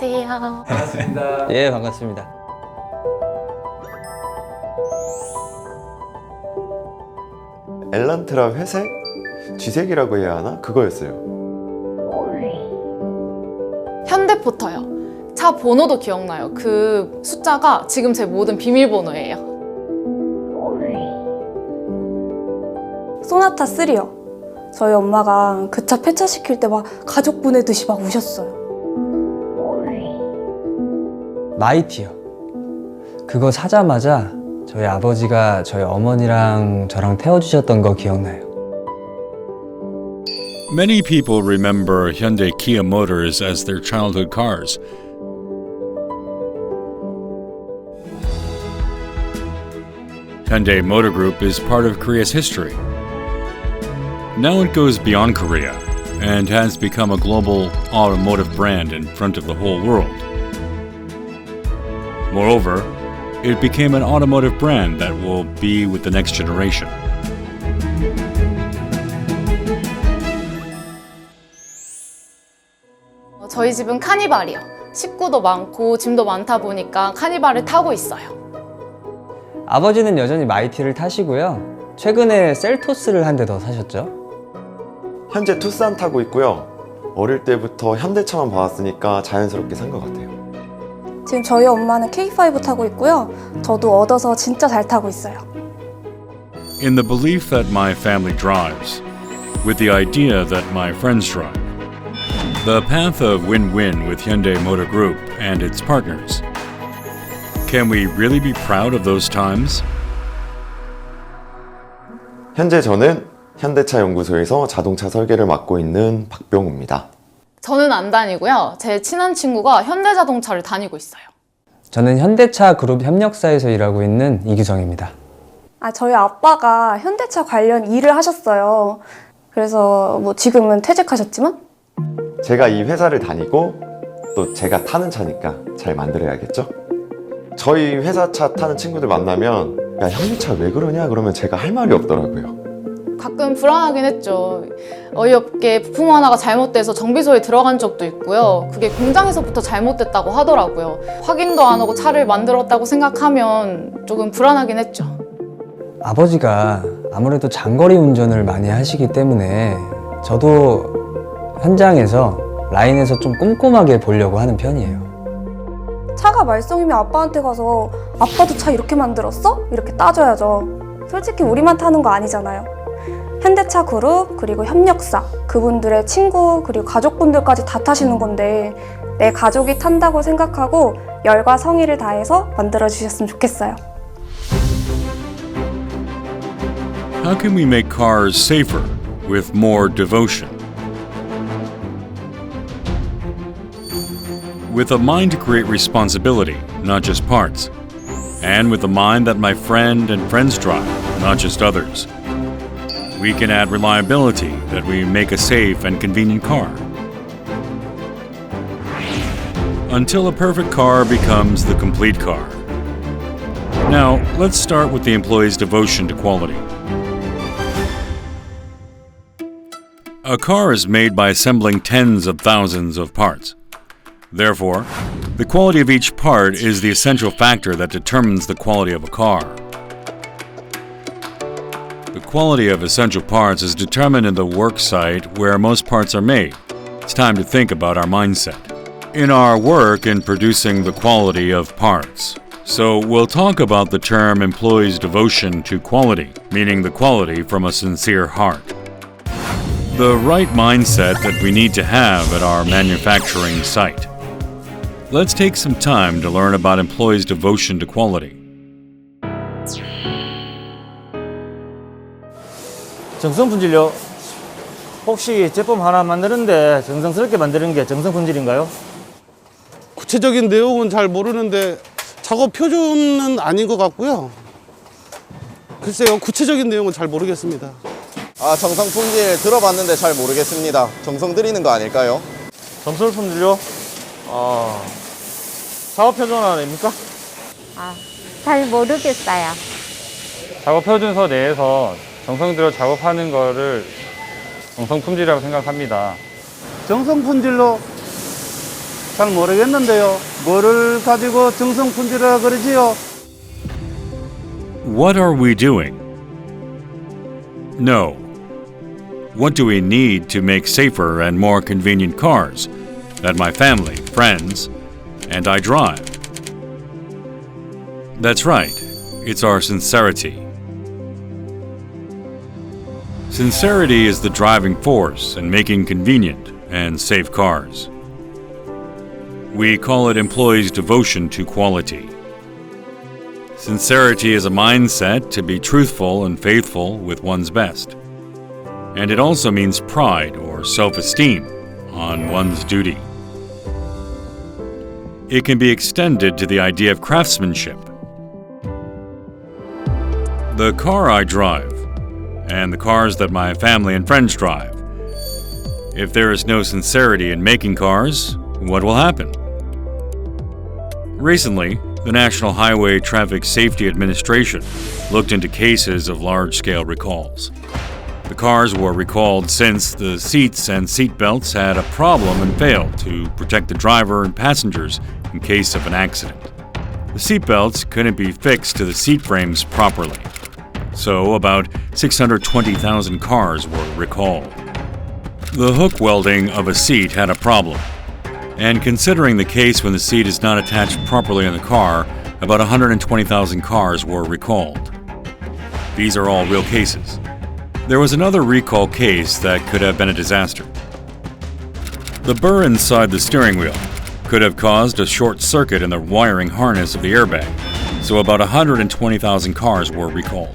안녕하세요. 반갑습니다. 예, 반갑습니다. 엘란트라 회색? 쥐색이라고 해야 하나? 그거였어요. 현대포터요. 차 번호도 기억나요. 그 숫자가 지금 제 모든 비밀번호예요. 소나타 3요. 저희 엄마가 그 차 폐차시킬 때 막 가족 보내듯이 막 우셨어요. 마이티요. 그거 사자마자 저희 아버지가 저희 어머니랑 저랑 태워주셨던 거 기억나요. Many people remember Hyundai Kia Motors as their childhood cars. Hyundai Motor Group is part of Korea's history. Now it goes beyond Korea and has become a global automotive brand in front of the whole world. Moreover, it became an automotive brand that will be with the next generation. 저희 집은 카니발이요. 식구도 많고 짐도 많다 보니까 카니발을 타고 있어요. 아버지는 여전히 마이티를 타시고요. 최근에 셀토스를 한 대 더 사셨죠. 현재 투싼 타고 있고요. 어릴 때부터 현대차만 봐왔으니까 자연스럽게 산 것 같아요. 지금 저희 엄마는 K5 타고 있고요. 저도 얻어서 진짜 잘 타고 있어요. In the belief that my family drives, with the idea that my friends drive, the path of win-win with Hyundai Motor Group and its partners. Can we really be proud of those times? 현재 저는 현대차 연구소에서 자동차 설계를 맡고 있는 박병우입니다. 저는 안 다니고요. 제 친한 친구가 현대자동차를 다니고 있어요. 저는 현대차 그룹 협력사에서 일하고 있는 이규성입니다. 저희 아빠가 현대차 관련 일을 하셨어요. 그래서 뭐 지금은 퇴직하셨지만 제가 이 회사를 다니고 또 제가 타는 차니까 잘 만들어야겠죠? 저희 회사 차 타는 친구들 만나면 야, 현대차 왜 그러냐? 그러면 제가 할 말이 없더라고요. 가끔 불안하긴 했죠. 어이없게 부품 하나가 잘못돼서 정비소에 들어간 적도 있고요. 그게 공장에서부터 잘못됐다고 하더라고요. 확인도 안 하고 차를 만들었다고 생각하면 조금 불안하긴 했죠. 아버지가 아무래도 장거리 운전을 많이 하시기 때문에 저도 현장에서 라인에서 좀 꼼꼼하게 보려고 하는 편이에요. 차가 말썽이면 아빠한테 가서 아빠도 차 이렇게 만들었어? 이렇게 따져야죠. 솔직히 우리만 타는 거 아니잖아요. 현대차 그룹 그리고 협력사 그분들의 친구 그리고 가족분들까지 다 타시는 건데 내 가족이 탄다고 생각하고 열과 성의를 다해서 만들어 주셨으면 좋겠어요. How can we make cars safer with more devotion? With a mind to create responsibility, not just parts. And with the mind that my friend and friends drive, not just others. We can add reliability that we make a safe and convenient car. Until a perfect car becomes the complete car. Now, let's start with the employee's devotion to quality. A car is made by assembling tens of thousands of parts. Therefore, the quality of each part is the essential factor that determines the quality of a car. The quality of essential parts is determined in the work site where most parts are made. It's time to think about our mindset in our work in producing the quality of parts. So we'll talk about the term employee's devotion to quality, meaning the quality from a sincere heart. The right mindset that we need to have at our manufacturing site. Let's take some time to learn about employees' devotion to quality. 정성품질요. 혹시 제품 하나 만드는데 정성스럽게 만드는 게 정성품질인가요? 구체적인 내용은 잘 모르는데 작업 표준은 아닌 것 같고요. 글쎄요, 구체적인 내용은 잘 모르겠습니다. 정성품질 들어봤는데 잘 모르겠습니다. 정성 들이는 거 아닐까요? 정성품질요? 작업 표준 아닙니까? 잘 모르겠어요. 작업 표준서 내에서 정성 들여 작업하는 거를 정성품질이라고 생각합니다. 정성품질로 잘 모르겠는데요. 뭐를 가지고 정성 품질이라 그러지요? What are we doing? No. What do we need to make safer and more convenient cars that my family, friends, and I drive? That's right. It's our sincerity. Sincerity is the driving force in making convenient and safe cars. We call it employees' devotion to quality. Sincerity is a mindset to be truthful and faithful with one's best. And it also means pride or self-esteem on one's duty. It can be extended to the idea of craftsmanship. The car I drive, and the cars that my family and friends drive. If there is no sincerity in making cars, what will happen? Recently, the National Highway Traffic Safety Administration looked into cases of large-scale recalls. The cars were recalled since the seats and seat belts had a problem and failed to protect the driver and passengers in case of an accident. The seat belts couldn't be fixed to the seat frames properly, so about 620,000 cars were recalled. The hook welding of a seat had a problem, and considering the case when the seat is not attached properly in the car, about 120,000 cars were recalled. These are all real cases. There was another recall case that could have been a disaster. The burr inside the steering wheel could have caused a short circuit in the wiring harness of the airbag, so about 120,000 cars were recalled.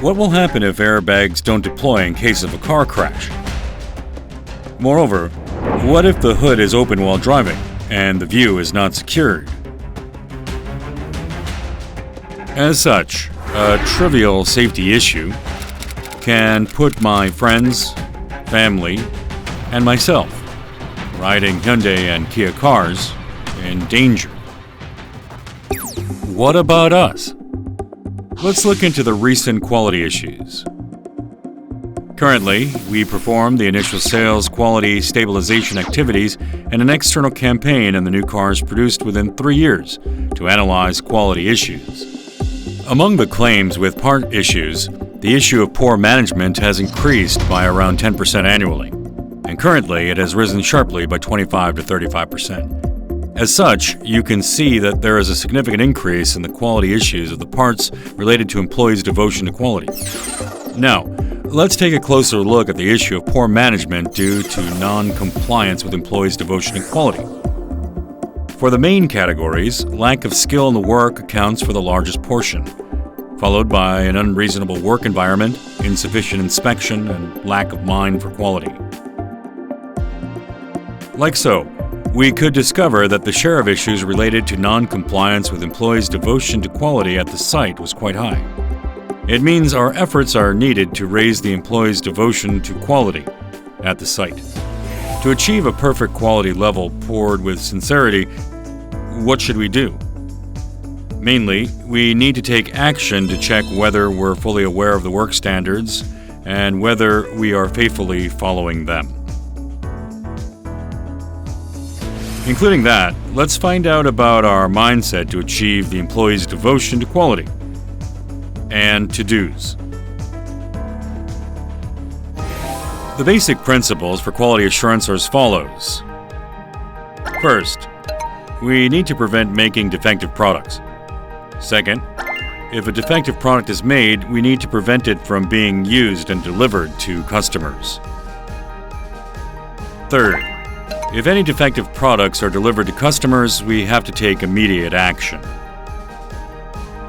What will happen if airbags don't deploy in case of a car crash? Moreover, what if the hood is open while driving and the view is not secured? As such, a trivial safety issue can put my friends, family, and myself riding Hyundai and Kia cars in danger. What about us? Let's look into the recent quality issues. Currently, we perform the initial sales quality stabilization activities and an external campaign in the new cars produced within 3 years to analyze quality issues. Among the claims with part issues, the issue of poor management has increased by around 10% annually, and currently it has risen sharply by 25 to 35%. As such, you can see that there is a significant increase in the quality issues of the parts related to employees' devotion to quality. Now, let's take a closer look at the issue of poor management due to non-compliance with employees' devotion to quality. For the main categories, lack of skill in the work accounts for the largest portion, followed by an unreasonable work environment, insufficient inspection, and lack of mind for quality. Like so, we could discover that the share of issues related to non-compliance with employees' devotion to quality at the site was quite high. It means our efforts are needed to raise the employees' devotion to quality at the site. To achieve a perfect quality level poured with sincerity, what should we do? Mainly, we need to take action to check whether we're fully aware of the work standards and whether we are faithfully following them. Including that, let's find out about our mindset to achieve the employees' devotion to quality and to-dos. The basic principles for quality assurance are as follows. First, we need to prevent making defective products. Second, if a defective product is made, we need to prevent it from being used and delivered to customers. Third, if any defective products are delivered to customers, we have to take immediate action.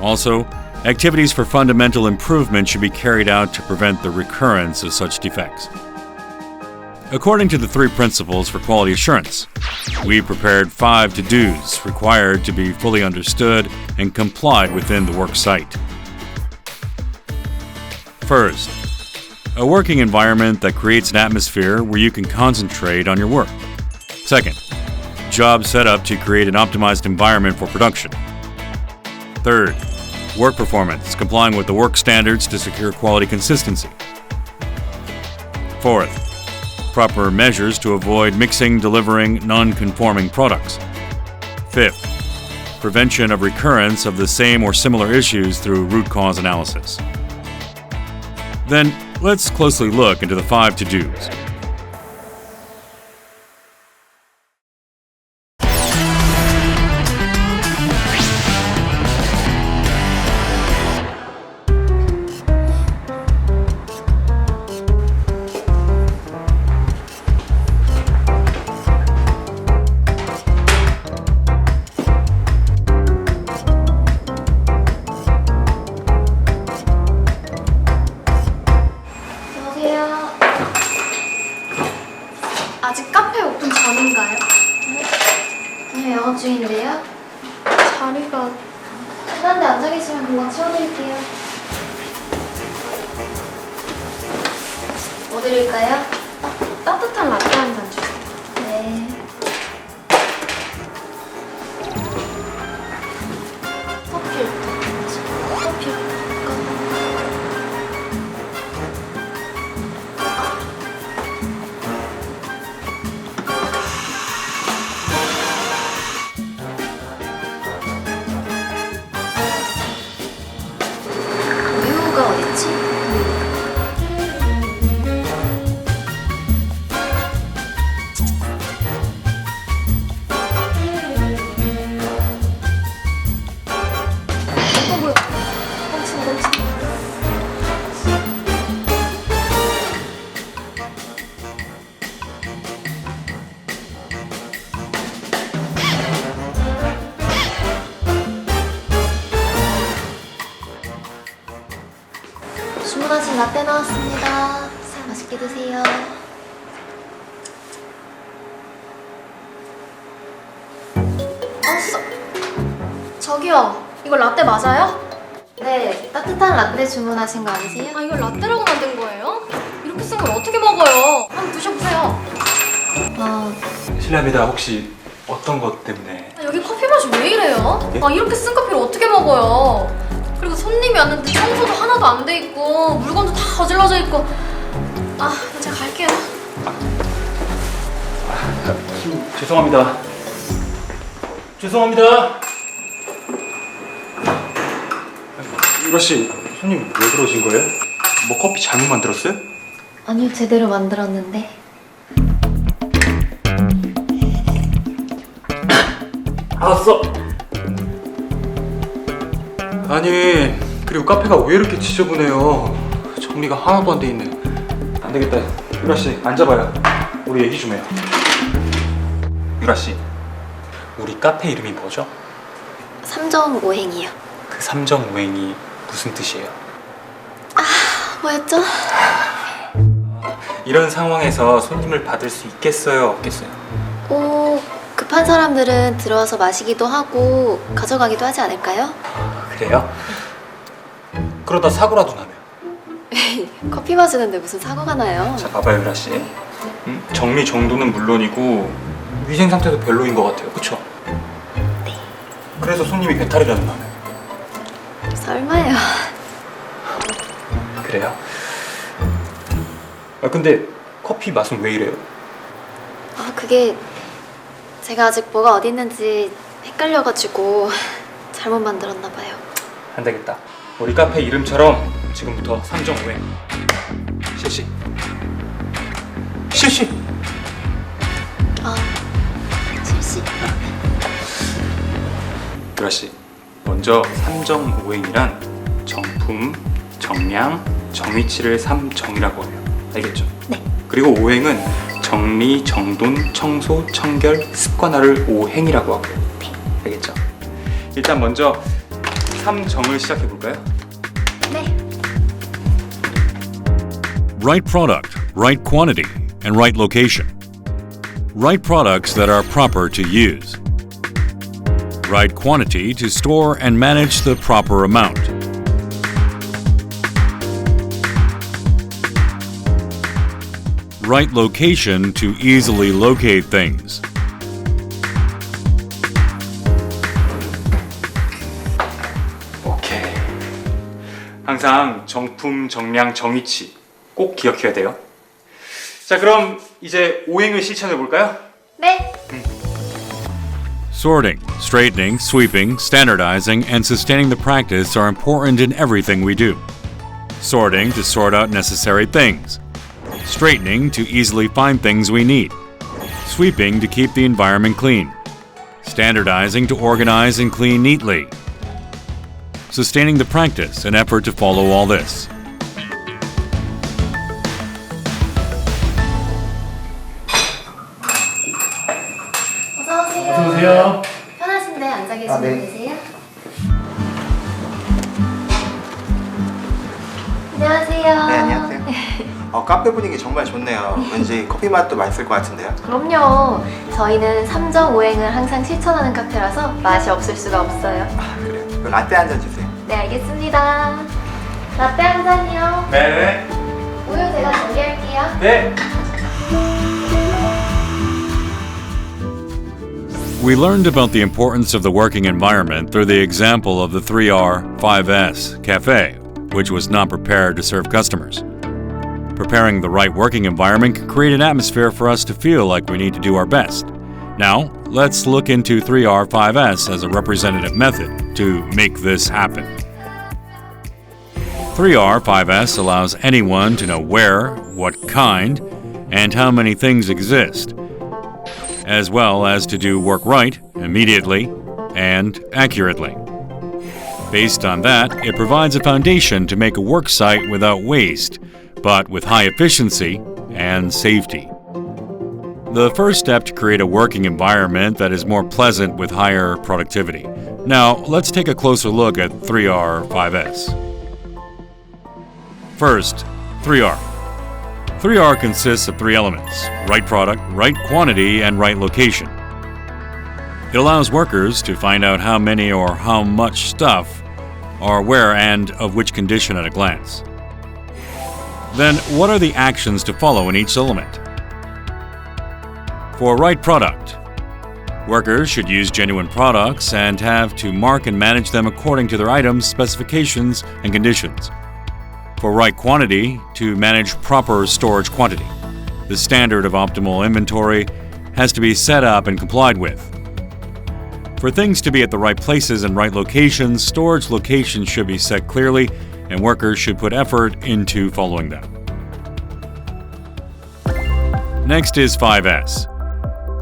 Also, activities for fundamental improvement should be carried out to prevent the recurrence of such defects. According to the 3 principles for quality assurance, we prepared 5 to-dos required to be fully understood and complied within the work site. First, a working environment that creates an atmosphere where you can concentrate on your work. Second, job set up to create an optimized environment for production. Third, work performance, complying with the work standards to secure quality consistency. Fourth, proper measures to avoid mixing, delivering non-conforming products. Fifth, prevention of recurrence of the same or similar issues through root cause analysis. Then, let's closely look into the 5 to-dos. 안녕하세요. 아직 카페 오픈 전인가요? 네, 영업 중인데요. 자리가 편한데 앉아 계시면 금방 치워드릴게요. 뭐 드릴까요? 따뜻한 라떼 한 잔 주세요. 네. 커피 우유가 어딨지? 뭐야? 멈춘다. 주문하신 라떼 나왔습니다. 맛있게 드세요. 저기요, 이거 라떼 맞아요? 네, 따뜻한 라떼 주문하신 거 아니세요? 아, 이걸 라떼라고 만든 거예요? 이렇게 쓴 걸 어떻게 먹어요? 한번 드셔보세요. 실례합니다. 혹시 어떤 것 때문에? 여기 커피 맛이 왜 이래요? 이렇게 쓴 커피를 어떻게 먹어요? 그리고 손님이 왔는데 청소도 하나도 안 돼 있고 물건도 다 어질러져 있고. 제가 갈게요. 죄송합니다. 죄송합니다. 유라 씨, 손님 왜 그러신 거예요? 뭐 커피 잘못 만들었어요? 아니요, 제대로 만들었는데. 알았어. 아니, 그리고 카페가 왜 이렇게 지저분해요? 정리가 하나도 안 돼 있네. 안 되겠다. 유라 씨, 앉아봐요. 우리 얘기 좀 해요. 유라 씨, 우리 카페 이름이 뭐죠? 3점 오행이요. 그 삼정오행이 무슨 뜻이에요? 뭐였죠? 이런 상황에서 손님을 받을 수 있겠어요, 없겠어요? 급한 사람들은 들어와서 마시기도 하고 가져가기도 하지 않을까요? 그래요? 그러다 사고라도 나면? 커피 마시는데 무슨 사고가 나요? 자, 봐봐요, 유라 씨. 정리 정도는 물론이고 위생 상태도 별로인 것 같아요, 그쵸? 네. 그래서 손님이 배탈이라도 나면? 설마요. 그래요? 근데 커피 맛은 왜 이래요? 그게 제가 아직 뭐가 어디 있는지 헷갈려가지고 잘못 만들었나 봐요. 안 되겠다. 우리 카페 이름처럼 지금부터 삼정오행 실시. 실시. 실시. 유라 씨, 먼저 삼정오행이란 정품, 정량, 정위치를 삼정이라고 해요. 알겠죠? 네. 그리고 오행은 정리, 정돈, 청소, 청결, 습관화를 오행이라고 하고요. 네. 알겠죠? 일단 먼저 삼정을 시작해 볼까요? 네. Right product, right quantity, and right location. Right products that are proper to use. Right quantity to store and manage the proper amount. Right location to easily locate things. 오케이. 항상 정품, 정량, 정위치 꼭 기억해야 돼요. 자, 그럼 이제 오행을 실천해 볼까요? 네. Sorting, straightening, sweeping, standardizing, and sustaining the practice are important in everything we do. Sorting to sort out necessary things. Straightening to easily find things we need. Sweeping to keep the environment clean. Standardizing to organize and clean neatly. Sustaining the practice, an effort to follow all this. 어서 오세요. 편하신데 앉아 계시면 되세요. 안녕하세요. 네, 안녕하세요. 카페 분위기 정말 좋네요. 왠지 커피 맛도 맛있을 것 같은데요. 그럼요. 저희는 삼정 오행을 항상 실천하는 카페라서 맛이 없을 수가 없어요. 그래요. 그럼 라떼 한 잔 주세요. 네, 알겠습니다. 라떼 한 잔이요. 네. 우유 제가 준비할게요. 네. We learned about the importance of the working environment through the example of the 3R 5S Cafe, which was not prepared to serve customers. Preparing the right working environment can create an atmosphere for us to feel like we need to do our best. Now, let's look into 3R 5S as a representative method to make this happen. 3R 5S allows anyone to know where, what kind, and how many things exist, as well as to do work right, immediately, and accurately. Based on that, it provides a foundation to make a work site without waste, but with high efficiency and safety. The first step to create a working environment that is more pleasant with higher productivity. Now, let's take a closer look at 3R 5S. First, 3R. 3R consists of 3 elements: right product, right quantity, and right location. It allows workers to find out how many or how much stuff are where and of which condition at a glance. Then, what are the actions to follow in each element? For right product, workers should use genuine products and have to mark and manage them according to their items, specifications, and conditions. For right quantity, to manage proper storage quantity. The standard of optimal inventory has to be set up and complied with. For things to be at the right places and right locations, storage locations should be set clearly, and workers should put effort into following them. Next is 5S.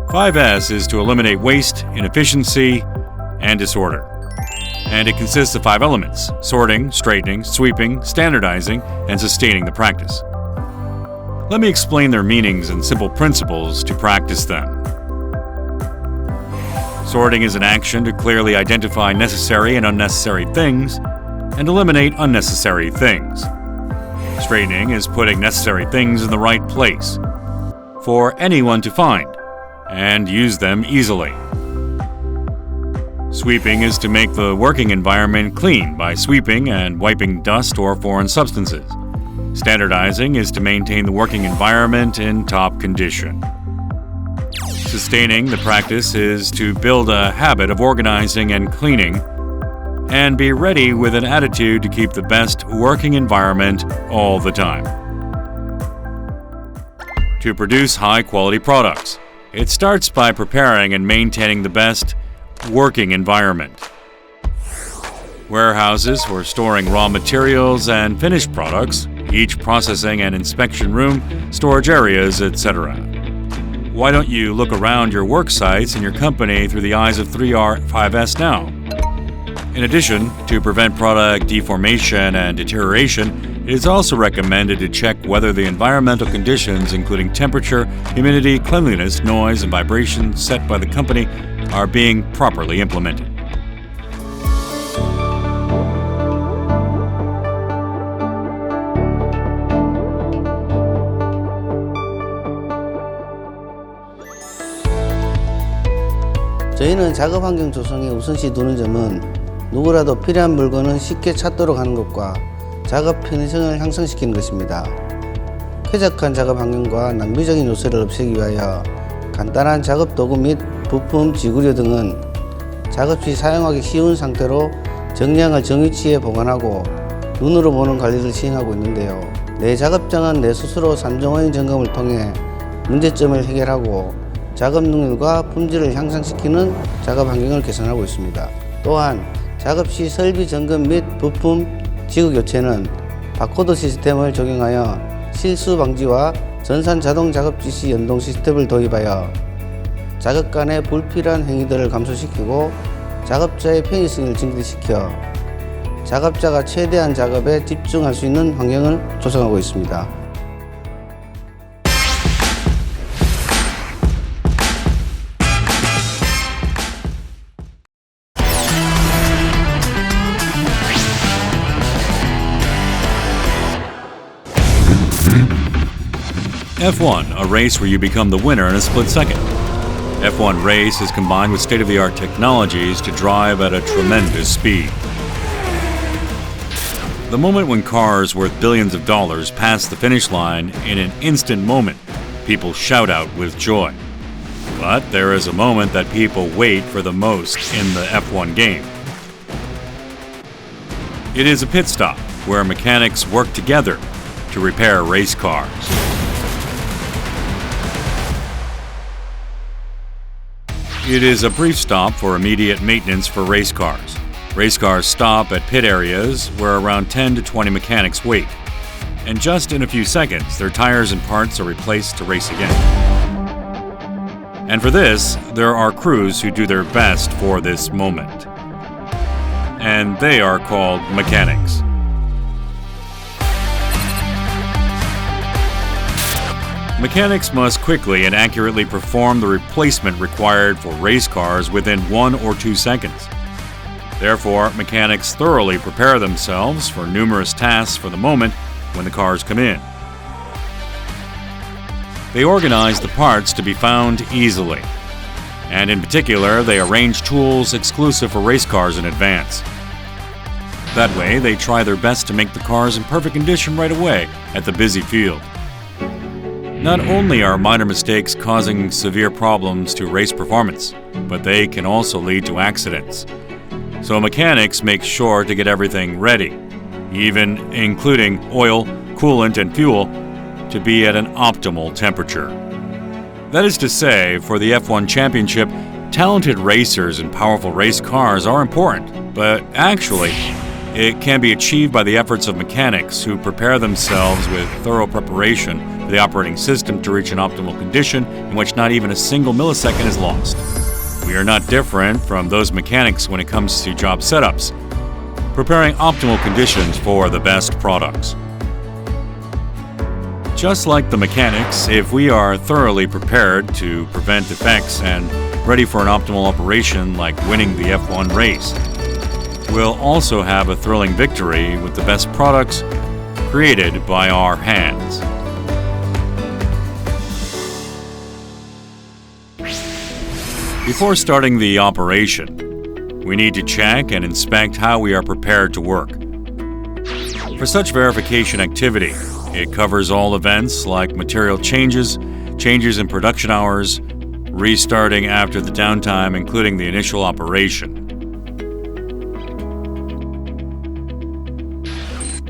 5S is to eliminate waste, inefficiency, and disorder. And it consists of 5 elements: sorting, straightening, sweeping, standardizing, and sustaining the practice. Let me explain their meanings and simple principles to practice them. Sorting is an action to clearly identify necessary and unnecessary things and eliminate unnecessary things. Straightening is putting necessary things in the right place for anyone to find and use them easily. Sweeping is to make the working environment clean by sweeping and wiping dust or foreign substances. Standardizing is to maintain the working environment in top condition. Sustaining the practice is to build a habit of organizing and cleaning and be ready with an attitude to keep the best working environment all the time. To produce high-quality products, it starts by preparing and maintaining the best working environment. Warehouses for storing raw materials and finished products, each processing and inspection room, storage areas, etc. Why don't you look around your work sites and your company through the eyes of 3R 5S now? In addition, to prevent product deformation and deterioration, it is also recommended to check whether the environmental conditions, including temperature, humidity, cleanliness, noise, and vibration set by the company, are being properly implemented. 저희는 작업 환경 조성에 우선시 두는 점은 누구라도 필요한 물건을 쉽게 찾도록 하는 것과 작업 편의성을 향상시키는 것입니다. 쾌적한 작업 환경과 낭비적인 요소를 없애기 위하여 간단한 작업 도구 및 부품, 지구류 등은 작업 시 사용하기 쉬운 상태로 정량을 정위치에 보관하고 눈으로 보는 관리를 시행하고 있는데요. 내 작업장은 내 스스로 산정호행 점검을 통해 문제점을 해결하고 작업 능률과 품질을 향상시키는 작업 환경을 개선하고 있습니다. 또한 작업 시 설비 점검 및 부품 지구 교체는 바코드 시스템을 적용하여 실수 방지와 전산 자동 작업 지시 연동 시스템을 도입하여 작업 간의 불필요한 행위들을 감소시키고 작업자의 편의성을 증대시켜 작업자가 최대한 작업에 집중할 수 있는 환경을 조성하고 있습니다. F1, a race where you become the winner in a split second. F1 race is combined with state-of-the-art technologies to drive at a tremendous speed. The moment when cars worth billions of dollars pass the finish line in an instant moment, people shout out with joy. But there is a moment that people wait for the most in the F1 game. It is a pit stop where mechanics work together to repair race cars. It is a brief stop for immediate maintenance for race cars. Race cars stop at pit areas where around 10 to 20 mechanics wait. And just in a few seconds, their tires and parts are replaced to race again. And for this, there are crews who do their best for this moment. And they are called mechanics. Mechanics must quickly and accurately perform the replacement required for race cars within 1 or 2 seconds. Therefore, mechanics thoroughly prepare themselves for numerous tasks for the moment when the cars come in. They organize the parts to be found easily. And in particular, they arrange tools exclusive for race cars in advance. That way, they try their best to make the cars in perfect condition right away at the busy field. Not only are minor mistakes causing severe problems to race performance, but they can also lead to accidents. So mechanics make sure to get everything ready, even including oil, coolant, and fuel, to be at an optimal temperature. That is to say, for the F1 Championship, talented racers and powerful race cars are important, but actually, it can be achieved by the efforts of mechanics who prepare themselves with thorough preparation for the operating system to reach an optimal condition in which not even a single millisecond is lost. We are not different from those mechanics when it comes to job setups, preparing optimal conditions for the best products. Just like the mechanics, if we are thoroughly prepared to prevent defects and ready for an optimal operation like winning the F1 race, we'll also have a thrilling victory with the best products created by our hands. Before starting the operation, we need to check and inspect how we are prepared to work. For such verification activity, it covers all events like material changes, changes in production hours, restarting after the downtime, including the initial operation.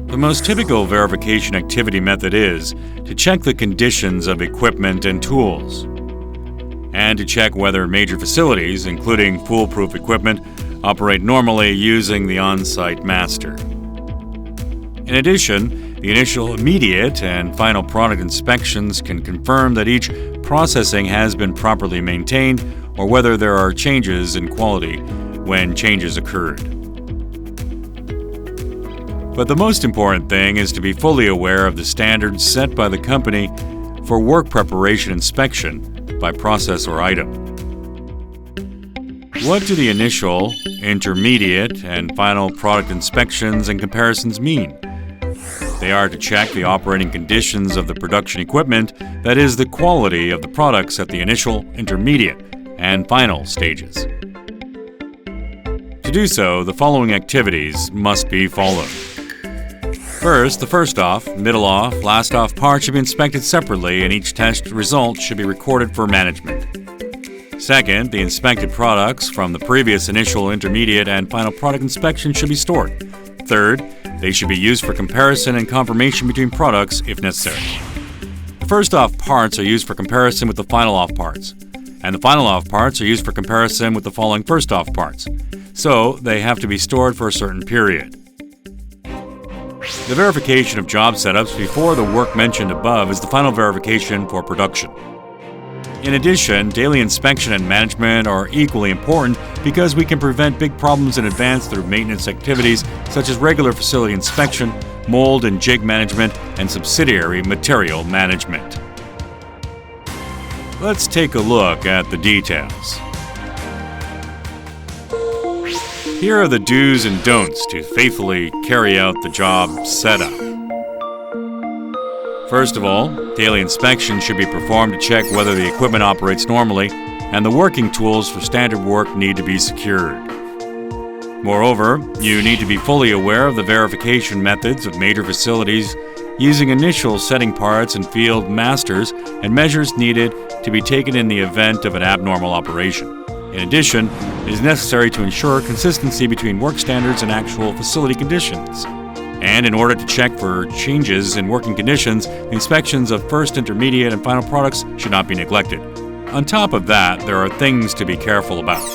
The most typical verification activity method is to check the conditions of equipment and tools, and to check whether major facilities, including foolproof equipment, operate normally using the on-site master. In addition, the initial, immediate, and final product inspections can confirm that each processing has been properly maintained or whether there are changes in quality when changes occurred. But the most important thing is to be fully aware of the standards set by the company for work preparation inspection by process or item. What do the initial, intermediate, and final product inspections and comparisons mean? They are to check the operating conditions of the production equipment, that is, the quality of the products at the initial, intermediate, and final stages. To do so, the following activities must be followed. First, the first off, middle off, last off parts should be inspected separately and each test result should be recorded for management. Second, the inspected products from the previous initial, intermediate, and final product inspection should be stored. Third, They should be used for comparison and confirmation between products if necessary. The first off parts are used for comparison with the final off parts, and the final off parts are used for comparison with the following first off parts, so they have to be stored for a certain period. The verification of job setups before the work mentioned above is the final verification for production. In addition, daily inspection and management are equally important because we can prevent big problems in advance through maintenance activities such as regular facility inspection, mold and jig management, and subsidiary material management. Let's take a look at the details. Here are the do's and don'ts to faithfully carry out the job setup. First of all, daily inspection should be performed to check whether the equipment operates normally, and the working tools for standard work need to be secured. Moreover, you need to be fully aware of the verification methods of major facilities using initial setting parts and field masters and measures needed to be taken in the event of an abnormal operation. In addition, it is necessary to ensure consistency between work standards and actual facility conditions. And in order to check for changes in working conditions, the inspections of first, intermediate, and final products should not be neglected. On top of that, there are things to be careful about.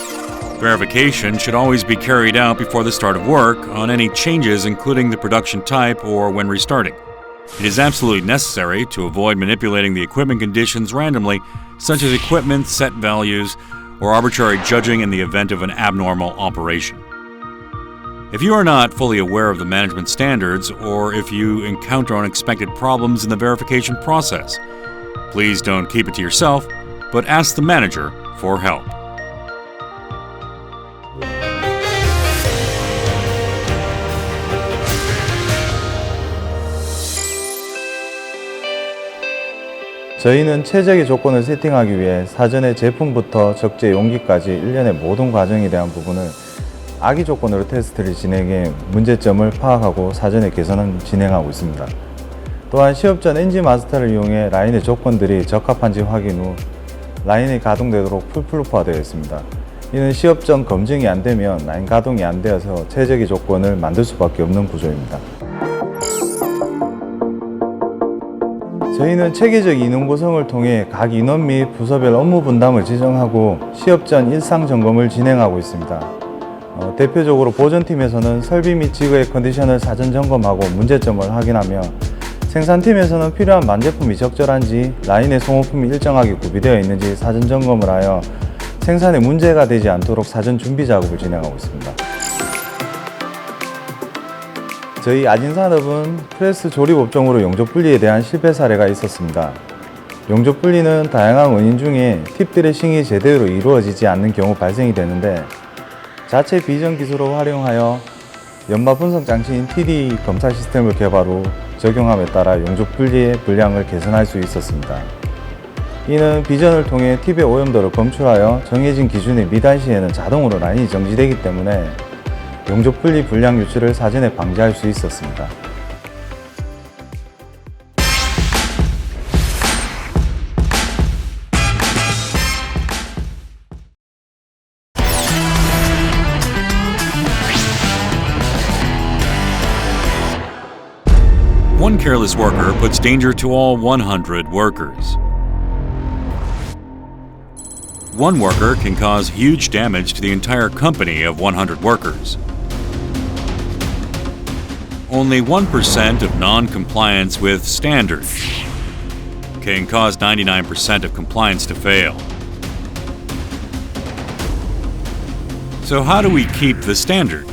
Verification should always be carried out before the start of work on any changes, including the production type or when restarting. It is absolutely necessary to avoid manipulating the equipment conditions randomly, such as equipment set values or arbitrary judging in the event of an abnormal operation. If you are not fully aware of the management standards, or if you encounter unexpected problems in the verification process, please don't keep it to yourself, but ask the manager for help. 저희는 최적의 조건을 세팅하기 위해 사전에 제품부터 적재 용기까지 일련의 모든 과정에 대한 부분을 악의 조건으로 테스트를 진행해 문제점을 파악하고 사전에 개선을 진행하고 있습니다. 또한 시업 전 엔진 마스터를 이용해 라인의 조건들이 적합한지 확인 후 라인이 가동되도록 풀프루프화되어 있습니다. 이는 시업 전 검증이 안 되면 라인 가동이 안 되어서 최적의 조건을 만들 수밖에 없는 구조입니다. 저희는 체계적 인원 구성을 통해 각 인원 및 부서별 업무 분담을 지정하고 시업 전 일상 점검을 진행하고 있습니다. 대표적으로 보존팀에서는 설비 및 지구의 컨디션을 사전 점검하고 문제점을 확인하며 생산팀에서는 필요한 만제품이 적절한지 라인의 소모품이 일정하게 구비되어 있는지 사전 점검을 하여 생산에 문제가 되지 않도록 사전 준비 작업을 진행하고 있습니다. 저희 아진산업은 프레스 조립 업종으로 용접 분리에 대한 실패 사례가 있었습니다. 용접 분리는 다양한 원인 중에 팁 드레싱이 제대로 이루어지지 않는 경우 발생이 되는데 자체 비전 기술을 활용하여 연마 분석 장치인 TD 검사 시스템을 개발 후 적용함에 따라 용접 분리의 분량을 개선할 수 있었습니다. 이는 비전을 통해 팁의 오염도를 검출하여 정해진 기준에 미달 시에는 자동으로 라인이 정지되기 때문에 용접 분리 분량 유출을 사전에 방지할 수 있었습니다. One careless worker puts danger to all 100 workers. One worker can cause huge damage to the entire company of 100 workers. Only 1% of non-compliance with standards can cause 99% of compliance to fail. So how do we keep the standard?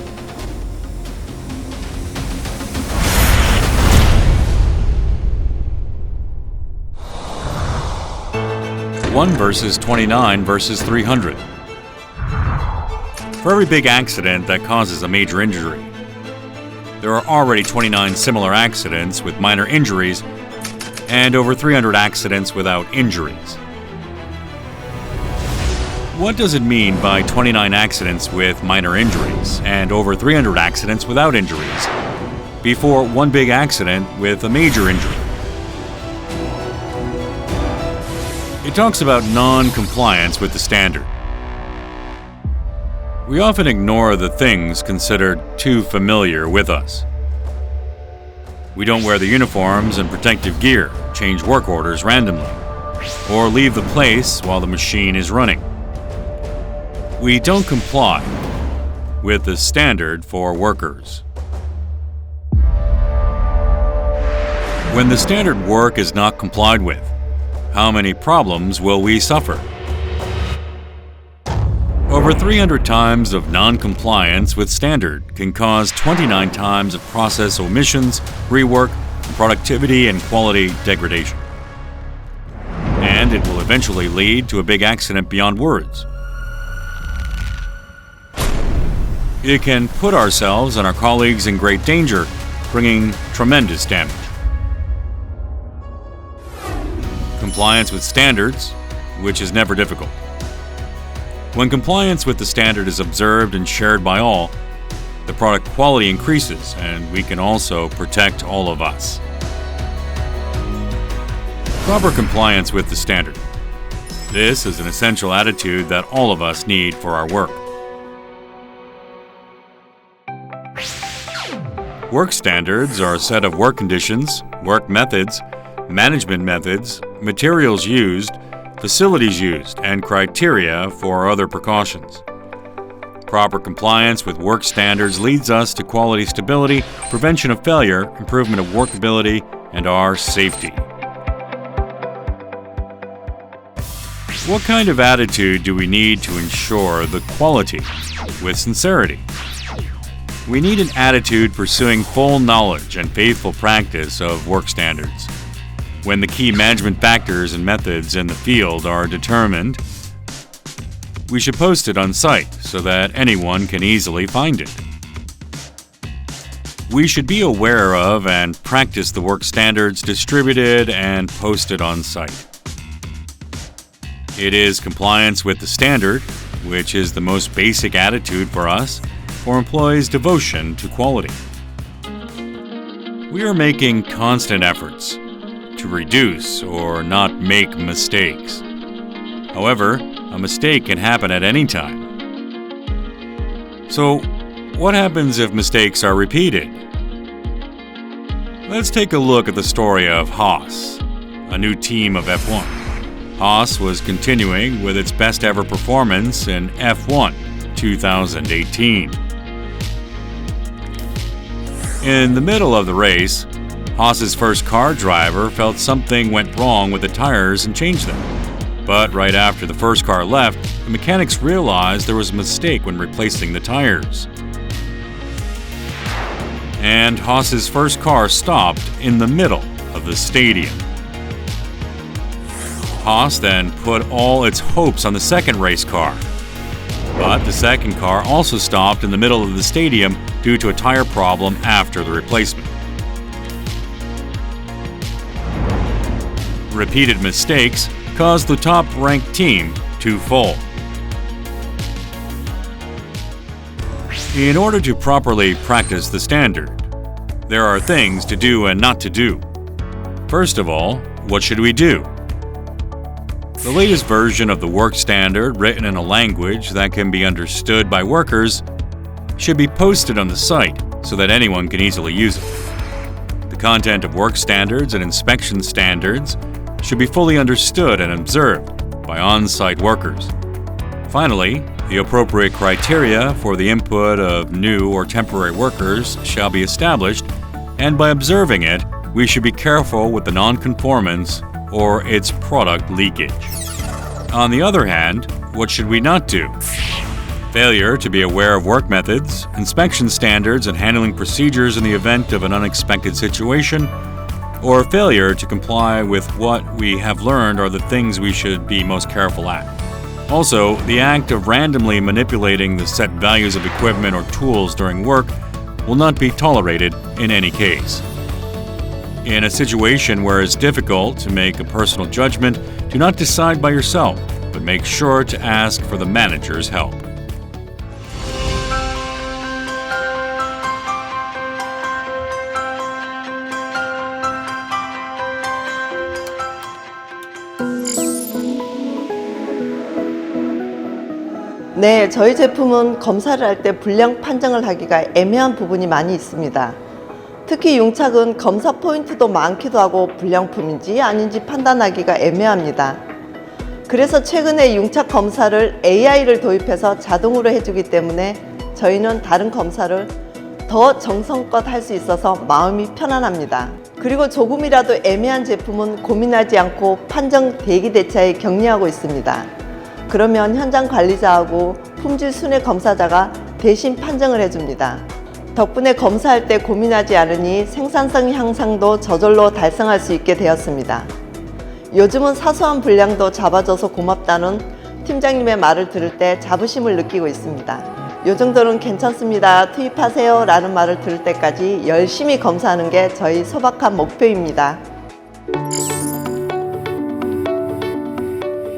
One versus 29 versus 300. For every big accident that causes a major injury, there are already 29 similar accidents with minor injuries and over 300 accidents without injuries. What does it mean by 29 accidents with minor injuries and over 300 accidents without injuries before one big accident with a major injury? It talks about non-compliance with the standard. We often ignore the things considered too familiar with us. We don't wear the uniforms and protective gear, change work orders randomly, or leave the place while the machine is running. We don't comply with the standard for workers. When the standard work is not complied with, how many problems will we suffer? Over 300 times of non-compliance with standard can cause 29 times of process omissions, rework, productivity, and quality degradation. And it will eventually lead to a big accident beyond words. It can put ourselves and our colleagues in great danger, bringing tremendous damage. Compliance with standards, which is never difficult. When compliance with the standard is observed and shared by all, the product quality increases and we can also protect all of us. Proper compliance with the standard. This is an essential attitude that all of us need for our work. Work standards are a set of work conditions, work methods, management methods, materials used, facilities used, and criteria for other precautions. Proper compliance with work standards leads us to quality stability, prevention of failure, improvement of workability, and our safety. What kind of attitude do we need to ensure the quality with sincerity? We need an attitude pursuing full knowledge and faithful practice of work standards. When the key management factors and methods in the field are determined, we should post it on site so that anyone can easily find it. We should be aware of and practice the work standards distributed and posted on site. It is compliance with the standard, which is the most basic attitude for us, for employees' devotion to quality. We are making constant efforts to reduce or not make mistakes. However, a mistake can happen at any time. So, what happens if mistakes are repeated? Let's take a look at the story of Haas, a new team of F1. Haas was continuing with its best ever performance in F1 2018. In the middle of the race, Haas's first car driver felt something went wrong with the tires and changed them. But right after the first car left, the mechanics realized there was a mistake when replacing the tires. And Haas's first car stopped in the middle of the stadium. Haas then put all its hopes on the second race car. But the second car also stopped in the middle of the stadium due to a tire problem after the replacement. Repeated mistakes caused the top-ranked team to fall. In order to properly practice the standard, there are things to do and not to do. First of all, what should we do? The latest version of the work standard, written in a language that can be understood by workers, should be posted on the site so that anyone can easily use it. The content of work standards and inspection standards should be fully understood and observed by on-site workers. Finally, the appropriate criteria for the input of new or temporary workers shall be established, and by observing it, we should be careful with the non-conformance or its product leakage. On the other hand, what should we not do? Failure to be aware of work methods, inspection standards, and handling procedures in the event of an unexpected situation, or failure to comply with what we have learned are the things we should be most careful at. Also, the act of randomly manipulating the set values of equipment or tools during work will not be tolerated in any case. In a situation where it's difficult to make a personal judgment, do not decide by yourself, but make sure to ask for the manager's help. 네, 저희 제품은 검사를 할 때 불량 판정을 하기가 애매한 부분이 많이 있습니다. 특히 융착은 검사 포인트도 많기도 하고 불량품인지 아닌지 판단하기가 애매합니다. 그래서 최근에 융착 검사를 AI를 도입해서 자동으로 해주기 때문에 저희는 다른 검사를 더 정성껏 할 수 있어서 마음이 편안합니다. 그리고 조금이라도 애매한 제품은 고민하지 않고 판정 대기 대차에 격리하고 있습니다. 그러면 현장 관리자하고 품질 순회 검사자가 대신 판정을 해줍니다. 덕분에 검사할 때 고민하지 않으니 생산성 향상도 저절로 달성할 수 있게 되었습니다. 요즘은 사소한 불량도 잡아줘서 고맙다는 팀장님의 말을 들을 때 자부심을 느끼고 있습니다. 요 정도는 괜찮습니다. 투입하세요 라는 말을 들을 때까지 열심히 검사하는 게 저희 소박한 목표입니다.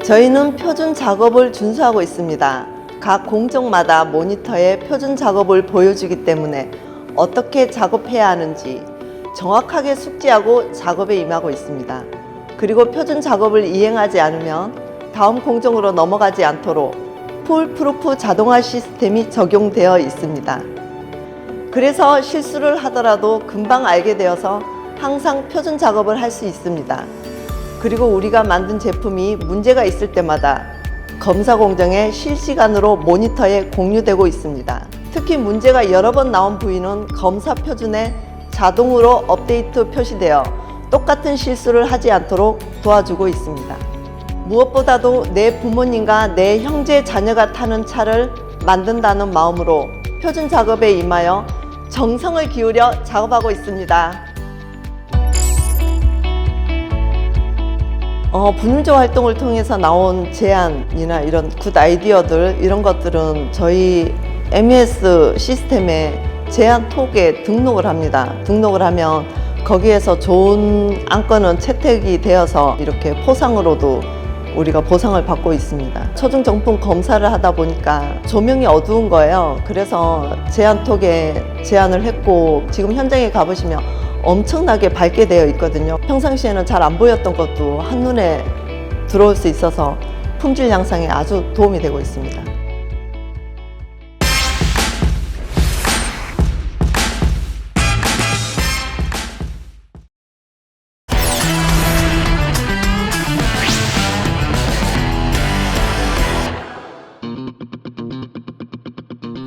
저희는 표준 작업을 준수하고 있습니다. 각 공정마다 모니터에 표준 작업을 보여주기 때문에 어떻게 작업해야 하는지 정확하게 숙지하고 작업에 임하고 있습니다. 그리고 표준 작업을 이행하지 않으면 다음 공정으로 넘어가지 않도록 풀프루프 자동화 시스템이 적용되어 있습니다. 그래서 실수를 하더라도 금방 알게 되어서 항상 표준 작업을 할 수 있습니다. 그리고 우리가 만든 제품이 문제가 있을 때마다 검사 공정에 실시간으로 모니터에 공유되고 있습니다. 특히 문제가 여러 번 나온 부위는 검사 표준에 자동으로 업데이트 표시되어 똑같은 실수를 하지 않도록 도와주고 있습니다. 무엇보다도 내 부모님과 내 형제 자녀가 타는 차를 만든다는 마음으로 표준 작업에 임하여 정성을 기울여 작업하고 있습니다. 분유조 활동을 통해서 나온 제안이나 이런 굿 아이디어들 이런 것들은 저희 MES 시스템에 제안 톡에 등록을 합니다. 등록을 하면 거기에서 좋은 안건은 채택이 되어서 이렇게 포상으로도 우리가 보상을 받고 있습니다. 초중 정품 검사를 하다 보니까 조명이 어두운 거예요. 그래서 제안톡에 제안을 했고 지금 현장에 가보시면 엄청나게 밝게 되어 있거든요. 평상시에는 잘 안 보였던 것도 한눈에 들어올 수 있어서 품질 향상에 아주 도움이 되고 있습니다.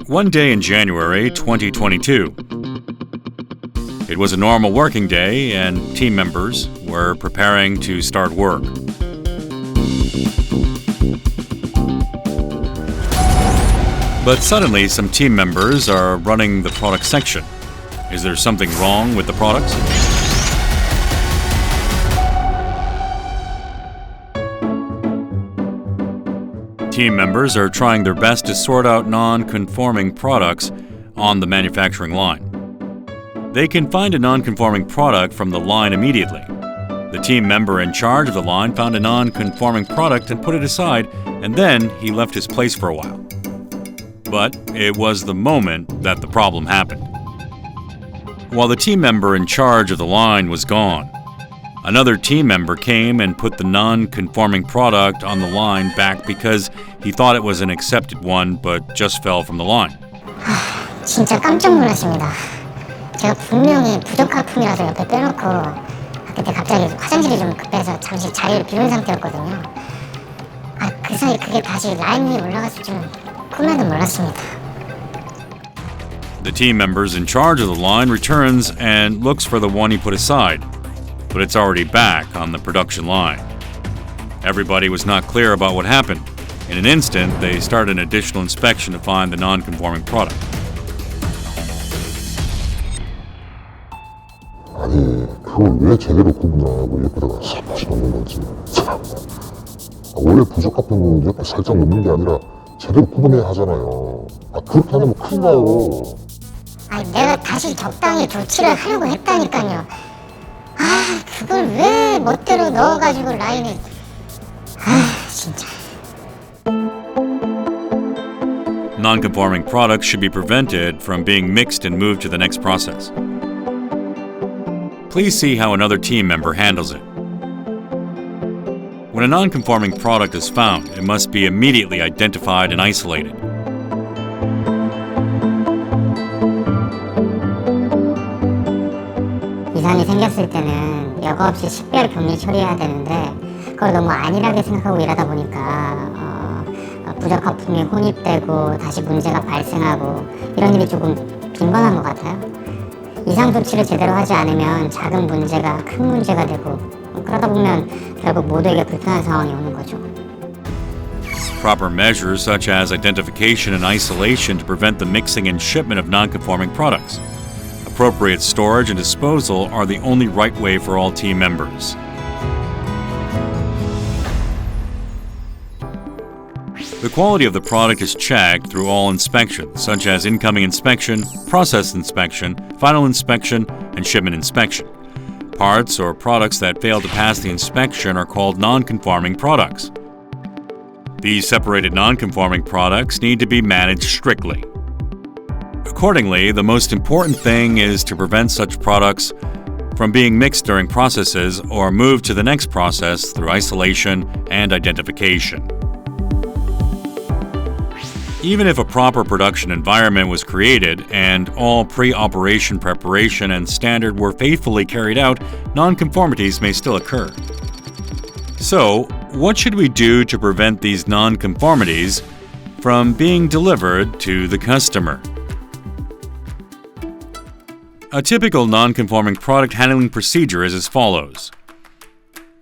One day in January 2022. It was a normal working day, and team members were preparing to start work. But suddenly, some team members are running the product section. Is there something wrong with the products? Team members are trying their best to sort out non-conforming products on the manufacturing line. They can find a non-conforming product from the line immediately. The team member in charge of the line found a non-conforming product and put it aside, and then he left his place for a while. But it was the moment that the problem happened. While the team member in charge of the line was gone, another team member came and put the non-conforming product on the line back because he thought it was an accepted one but just fell from the line. 진짜 깜짝 놀랐습니다. 제가 분명히 부적합품이라서 옆에 빼놓고 그때 갑자기 화장실이 좀 급해서 잠시 자리를 비운 상태였거든요. 그 사이 그게 다시 라인 위에 올라갔을 줄은 꿈에도 몰랐습니다. The team members in charge of the line returns and looks for the one he put aside, but it's already back on the production line. Everybody was not clear about what happened. In an instant, they start an additional inspection to find the non-conforming product. 아니, 그걸 왜 제대로 구분하고 옆에다가 살짝 넣는 건지. 참. 원래 부적합한 옆에 살짝 넣는 게 아니라 제대로 구분해야 하잖아요. 그렇게 하면 큰일 나요. 내가 다시 적당히 조치를 하려고 했다니까요. 그걸 왜 멋대로 넣어가지고 라인에. 진짜. Non-conforming products should be prevented from being mixed and moved to the next process. Please see how another team member handles it. When a non-conforming product is found, it must be immediately identified and isolated. 이상이 생겼을 때는 여과 없이 식별 격리 처리해야 되는데 그걸 너무 안일하게 생각하고 일하다 보니까 부적합품이 혼입되고 다시 문제가 발생하고 이런 일이 조금 빈번한 것 같아요. 이상 조치를 제대로 하지 않으면 작은 문제가 큰 문제가 되고 그러다 보면 결국 모두에게 불편한 상황이 오는 거죠. Proper measures such as identification and isolation to prevent the mixing and shipment of non-conforming products. Appropriate storage and disposal are the only right way for all team members. The quality of the product is checked through all inspections, such as incoming inspection, process inspection, final inspection, and shipment inspection. Parts or products that fail to pass the inspection are called non-conforming products. These separated non-conforming products need to be managed strictly. Accordingly, the most important thing is to prevent such products from being mixed during processes or moved to the next process through isolation and identification. Even if a proper production environment was created and all pre-operation preparation and standard were faithfully carried out, nonconformities may still occur. So, what should we do to prevent these nonconformities from being delivered to the customer? A typical nonconforming product handling procedure is as follows.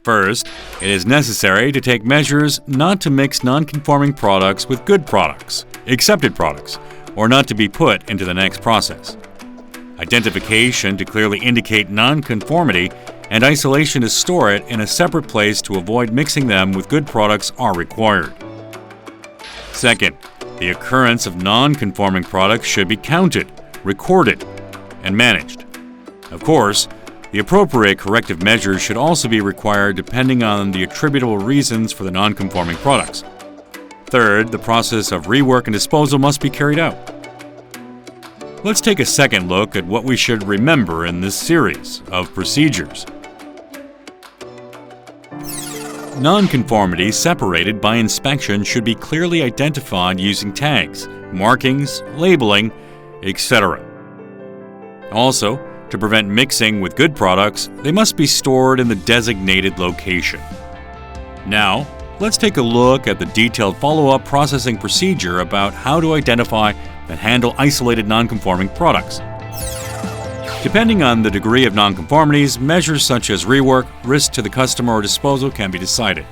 First, it is necessary to take measures not to mix non-conforming products with good products, accepted products, or not to be put into the next process. Identification to clearly indicate non-conformity and isolation to store it in a separate place to avoid mixing them with good products are required. Second, the occurrence of non-conforming products should be counted, recorded, and managed. Of course, the appropriate corrective measures should also be required depending on the attributable reasons for the non-conforming products. Third, the process of rework and disposal must be carried out. Let's take a second look at what we should remember in this series of procedures. Non-conformities separated by inspection should be clearly identified using tags, markings, labeling, etc. Also, to prevent mixing with good products, they must be stored in the designated location. Now, let's take a look at the detailed follow-up processing procedure about how to identify and handle isolated non-conforming products. Depending on the degree of non-conformities, measures such as rework, risk to the customer, or disposal can be decided.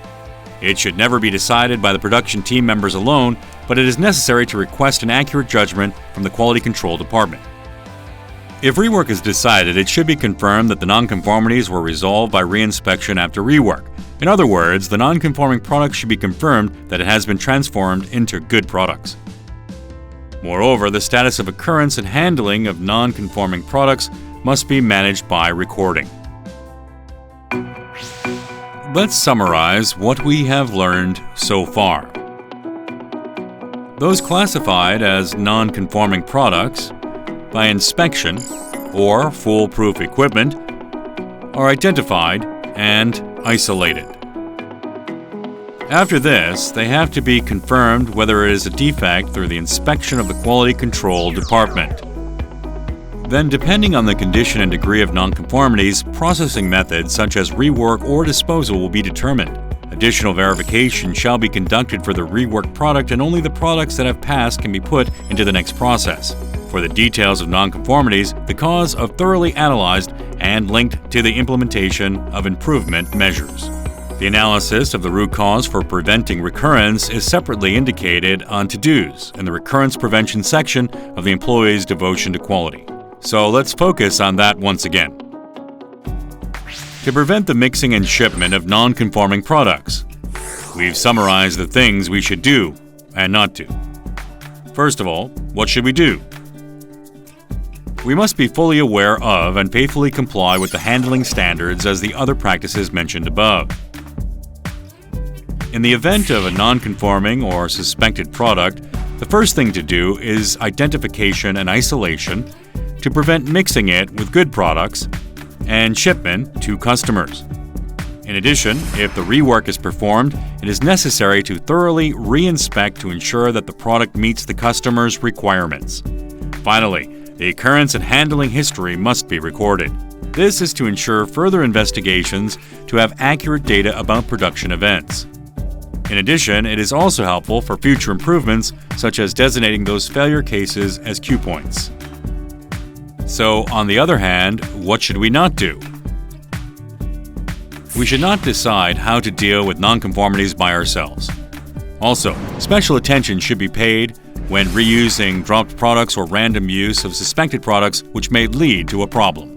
It should never be decided by the production team members alone, but it is necessary to request an accurate judgment from the quality control department. If rework is decided, it should be confirmed that the nonconformities were resolved by reinspection after rework. In other words, the nonconforming product should be confirmed that it has been transformed into good products. Moreover, the status of occurrence and handling of nonconforming products must be managed by recording. Let's summarize what we have learned so far. Those classified as nonconforming products by inspection or foolproof equipment are identified and isolated. After this, they have to be confirmed whether it is a defect through the inspection of the quality control department. Then, depending on the condition and degree of nonconformities, processing methods such as rework or disposal will be determined. Additional verification shall be conducted for the reworked product, and only the products that have passed can be put into the next process. For the details of nonconformities, the cause are thoroughly analyzed and linked to the implementation of improvement measures. The analysis of the root cause for preventing recurrence is separately indicated on to-dos in the recurrence prevention section of the employee's devotion to quality. So let's focus on that once again. To prevent the mixing and shipment of non-conforming products, we've summarized the things we should do and not do. First of all, what should we do? We must be fully aware of and faithfully comply with the handling standards as the other practices mentioned above. In the event of a non-conforming or suspected product, the first thing to do is identification and isolation to prevent mixing it with good products and shipment to customers. In addition, if the rework is performed, it is necessary to thoroughly re-inspect to ensure that the product meets the customer's requirements. Finally, the occurrence and handling history must be recorded. This is to ensure further investigations to have accurate data about production events. In addition, it is also helpful for future improvements, such as designating those failure cases as cue points. So, on the other hand, what should we not do? We should not decide how to deal with nonconformities by ourselves. Also, special attention should be paid when reusing dropped products or random use of suspected products which may lead to a problem.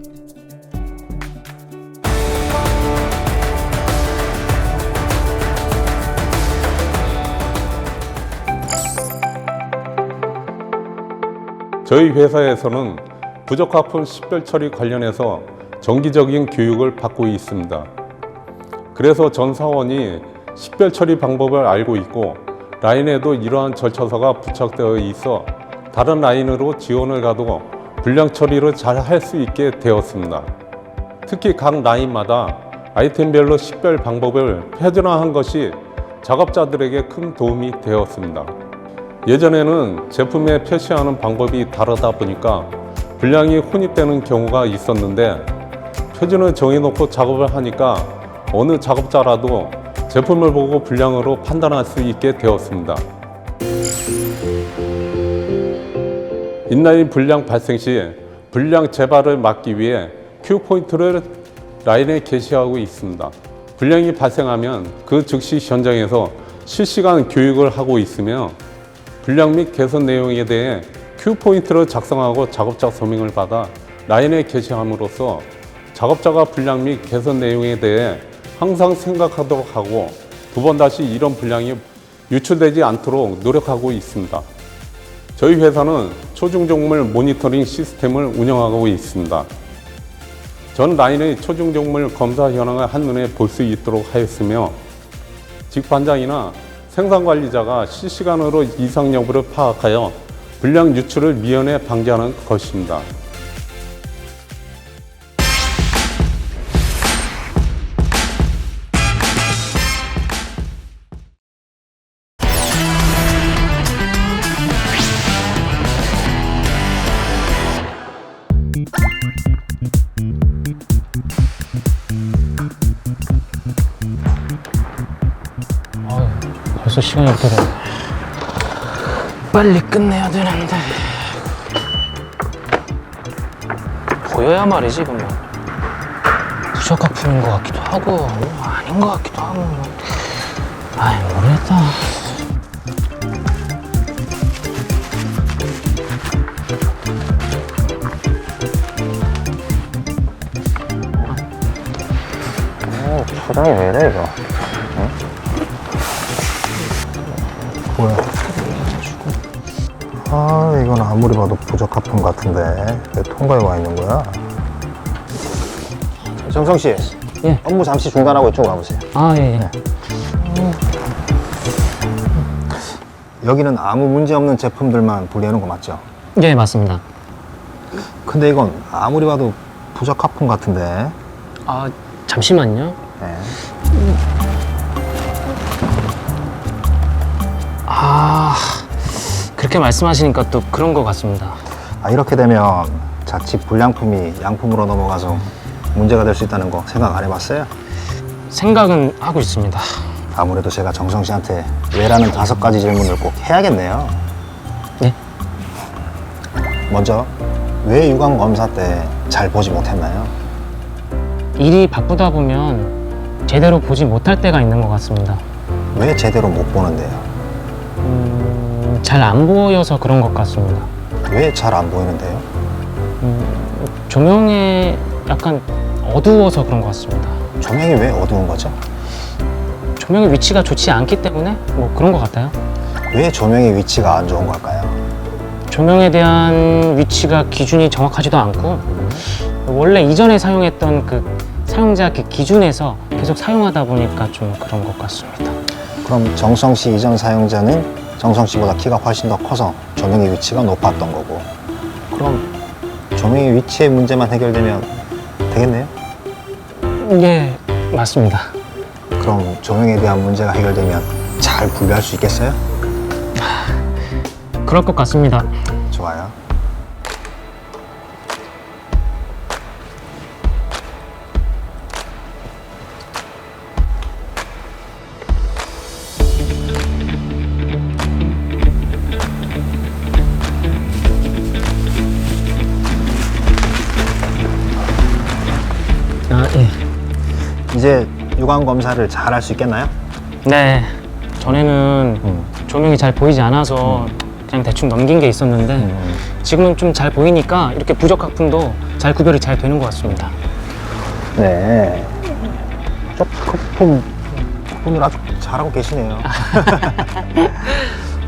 저희 회사에서는 부적합품 식별 처리 관련해서 정기적인 교육을 받고 있습니다. 그래서 전 사원이 식별 처리 방법을 알고 있고 라인에도 이러한 절차서가 부착되어 있어 다른 라인으로 지원을 가도 불량 처리를 잘 할 수 있게 되었습니다. 특히 각 라인마다 아이템별로 식별 방법을 표준화한 것이 작업자들에게 큰 도움이 되었습니다. 예전에는 제품에 표시하는 방법이 다르다 보니까 불량이 혼입되는 경우가 있었는데 표준을 정해놓고 작업을 하니까 어느 작업자라도 제품을 보고 불량으로 판단할 수 있게 되었습니다. 인라인 불량 발생 시 불량 재발을 막기 위해 큐 포인트를 라인에 게시하고 있습니다. 불량이 발생하면 그 즉시 현장에서 실시간 교육을 하고 있으며 불량 및 개선 내용에 대해 큐 포인트를 작성하고 작업자 서명을 받아 라인에 게시함으로써 작업자가 불량 및 개선 내용에 대해 항상 생각하도록 하고 두 번 다시 이런 불량이 유출되지 않도록 노력하고 있습니다. 저희 회사는 초중종물 모니터링 시스템을 운영하고 있습니다. 전 라인의 초중종물 검사 현황을 한눈에 볼 수 있도록 하였으며 직반장이나 생산관리자가 실시간으로 이상 여부를 파악하여 불량 유출을 미연에 방지하는 것입니다. 벌써 시간이 없더라. 빨리 끝내야 되는데. 보여야 말이지, 이건 뭐. 부적합품인 것 같기도 하고, 뭐 아닌 것 같기도 하고. 아이, 모르겠다. 포장이 왜 이래, 이거? 응? 뭐야? 아, 이건 아무리 봐도 부적합품 같은데 왜 통과에 와 있는 거야? 정성 씨, 예. 업무 잠시 중단하고 이쪽으로 와보세요. 아, 예, 예. 여기는 아무 문제 없는 제품들만 분리하는 거 맞죠? 예, 맞습니다. 근데 이건 아무리 봐도 부적합품 같은데. 아, 잠시만요. 네. 아, 그렇게 말씀하시니까 또 그런 것 같습니다. 아, 이렇게 되면 자칫 불량품이 양품으로 넘어가서 문제가 될 수 있다는 거 생각 안 해봤어요? 생각은 하고 있습니다. 아무래도 제가 정성 씨한테 왜라는 5가지 질문을 꼭 해야겠네요. 네? 먼저, 왜 유감 검사 때 잘 보지 못했나요? 일이 바쁘다 보면 제대로 보지 못할 때가 있는 것 같습니다. 왜 제대로 못 보는데요? 잘 안 보여서 그런 것 같습니다. 왜 잘 안 보이는데요? 조명에 약간 어두워서 그런 것 같습니다. 조명이 왜 어두운 거죠? 조명의 위치가 좋지 않기 때문에 뭐 그런 것 같아요. 왜 조명의 위치가 안 좋은 걸까요? 조명에 대한 위치가 기준이 정확하지도 않고 원래 이전에 사용했던 그 사용자 그 기준에서 계속 사용하다 보니까 좀 그런 것 같습니다. 그럼 정성 씨 이전 사용자는 정성 씨보다 키가 훨씬 더 커서 조명의 위치가 높았던 거고, 그럼 조명의 위치의 문제만 해결되면 되겠네요? 예, 맞습니다. 그럼 조명에 대한 문제가 해결되면 잘 분류할 수 있겠어요? 그럴 것 같습니다. 좋아요. 주간 검사를 잘 할 수 있겠나요? 네, 전에는 조명이 잘 보이지 않아서 그냥 대충 넘긴 게 있었는데 지금은 좀 잘 보이니까 이렇게 부적 하품도 잘 구별이 잘 되는 것 같습니다. 네. 부분을 아주 잘하고 계시네요.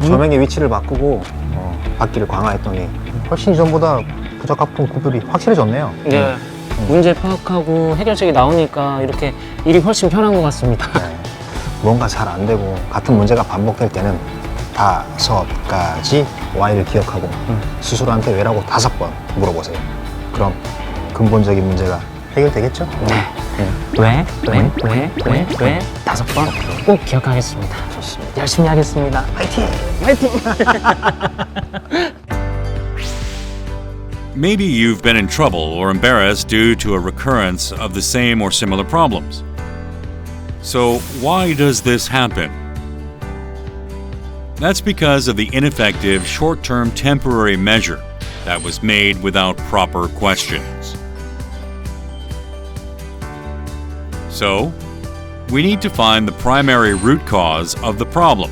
조명의 위치를 바꾸고 바퀴를 강화했더니 훨씬 이전보다 부적합품 구별이 확실해졌네요. 네, 문제 파악하고 해결책이 나오니까 이렇게 일이 훨씬 편한 것 같습니다. 뭔가 잘 안 되고 같은 문제가 반복될 때는 5가지 Y를 기억하고 스스로한테 왜라고 5번 물어보세요. 그럼 근본적인 문제가 해결되겠죠? 네. 왜 5번 꼭 기억하겠습니다. 좋습니다. 열심히 하겠습니다. 화이팅! 화이팅! Maybe you've been in trouble or embarrassed due to a recurrence of the same or similar problems. So, why does this happen? That's because of the ineffective short-term temporary measure that was made without proper questions. So, we need to find the primary root cause of the problem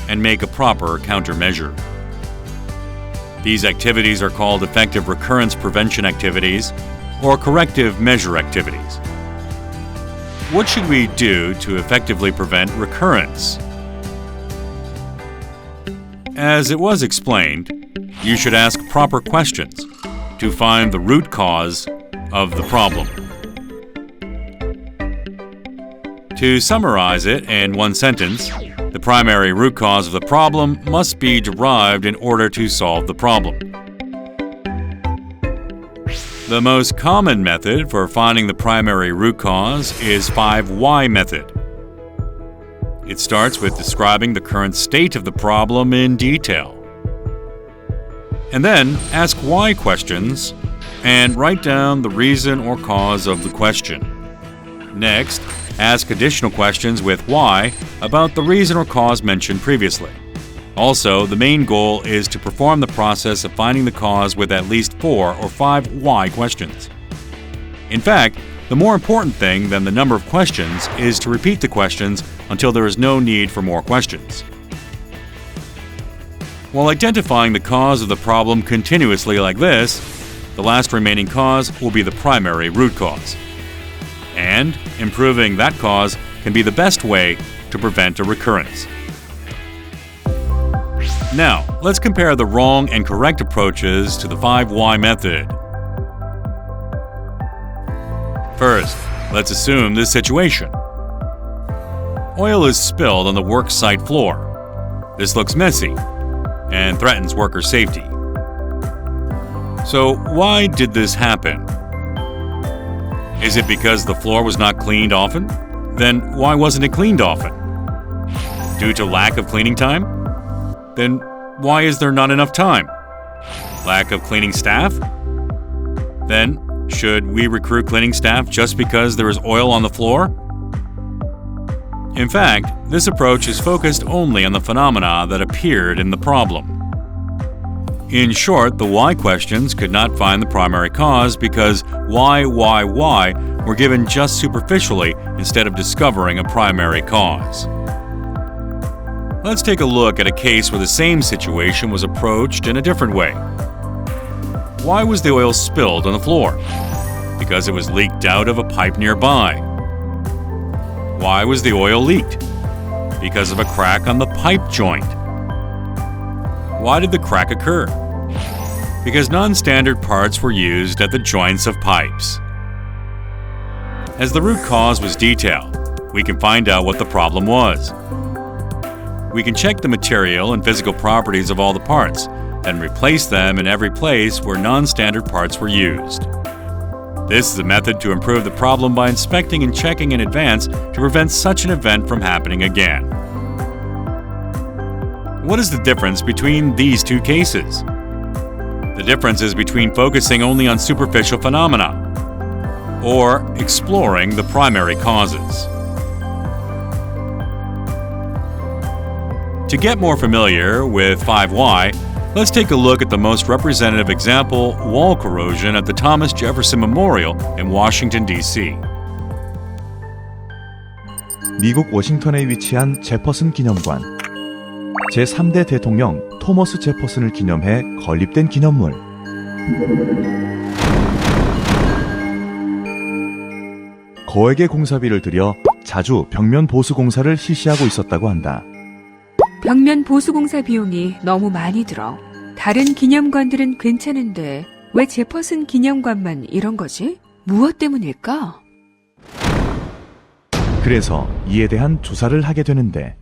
and make a proper countermeasure. These activities are called effective recurrence prevention activities or corrective measure activities. What should we do to effectively prevent recurrence? As it was explained, you should ask proper questions to find the root cause of the problem. To summarize it in one sentence, the primary root cause of the problem must be derived in order to solve the problem. The most common method for finding the primary root cause is 5Y method. It starts with describing the current state of the problem in detail. And then ask why questions and write down the reason or cause of the question. Next, ask additional questions with why about the reason or cause mentioned previously. Also, the main goal is to perform the process of finding the cause with at least 4 or 5 why questions. In fact, the more important thing than the number of questions is to repeat the questions until there is no need for more questions. While identifying the cause of the problem continuously like this, the last remaining cause will be the primary root cause. And improving that cause can be the best way to prevent a recurrence. Now, let's compare the wrong and correct approaches to the 5Y method. First, let's assume this situation. Oil is spilled on the work site floor. This looks messy and threatens worker safety. So, why did this happen? Is it because the floor was not cleaned often? Then why wasn't it cleaned often? Due to lack of cleaning time? Then why is there not enough time? Lack of cleaning staff? Then should we recruit cleaning staff just because there is oil on the floor? In fact, this approach is focused only on the phenomena that appeared in the problem. In short, the why questions could not find the primary cause because why were given just superficially instead of discovering a primary cause. Let's take a look at a case where the same situation was approached in a different way. Why was the oil spilled on the floor? Because it was leaked out of a pipe nearby. Why was the oil leaked? Because of a crack on the pipe joint. Why did the crack occur? Because non-standard parts were used at the joints of pipes. As the root cause was detailed, we can find out what the problem was. We can check the material and physical properties of all the parts, and replace them in every place where non-standard parts were used. This is a method to improve the problem by inspecting and checking in advance to prevent such an event from happening again. What is the difference between these two cases? The difference is between focusing only on superficial phenomena or exploring the primary causes. To get more familiar with 5Y, let's take a look at the most representative example, wall corrosion at the Thomas Jefferson Memorial in Washington, D.C. 미국 워싱턴에 위치한 제퍼슨 기념관. 제3대 대통령 토머스 제퍼슨을 기념해 건립된 기념물. 거액의 공사비를 들여 자주 벽면 보수 공사를 실시하고 있었다고 한다. 벽면 보수 공사 비용이 너무 많이 들어. 다른 기념관들은 괜찮은데 왜 제퍼슨 기념관만 이런 거지? 무엇 때문일까? 그래서 이에 대한 조사를 하게 되는데,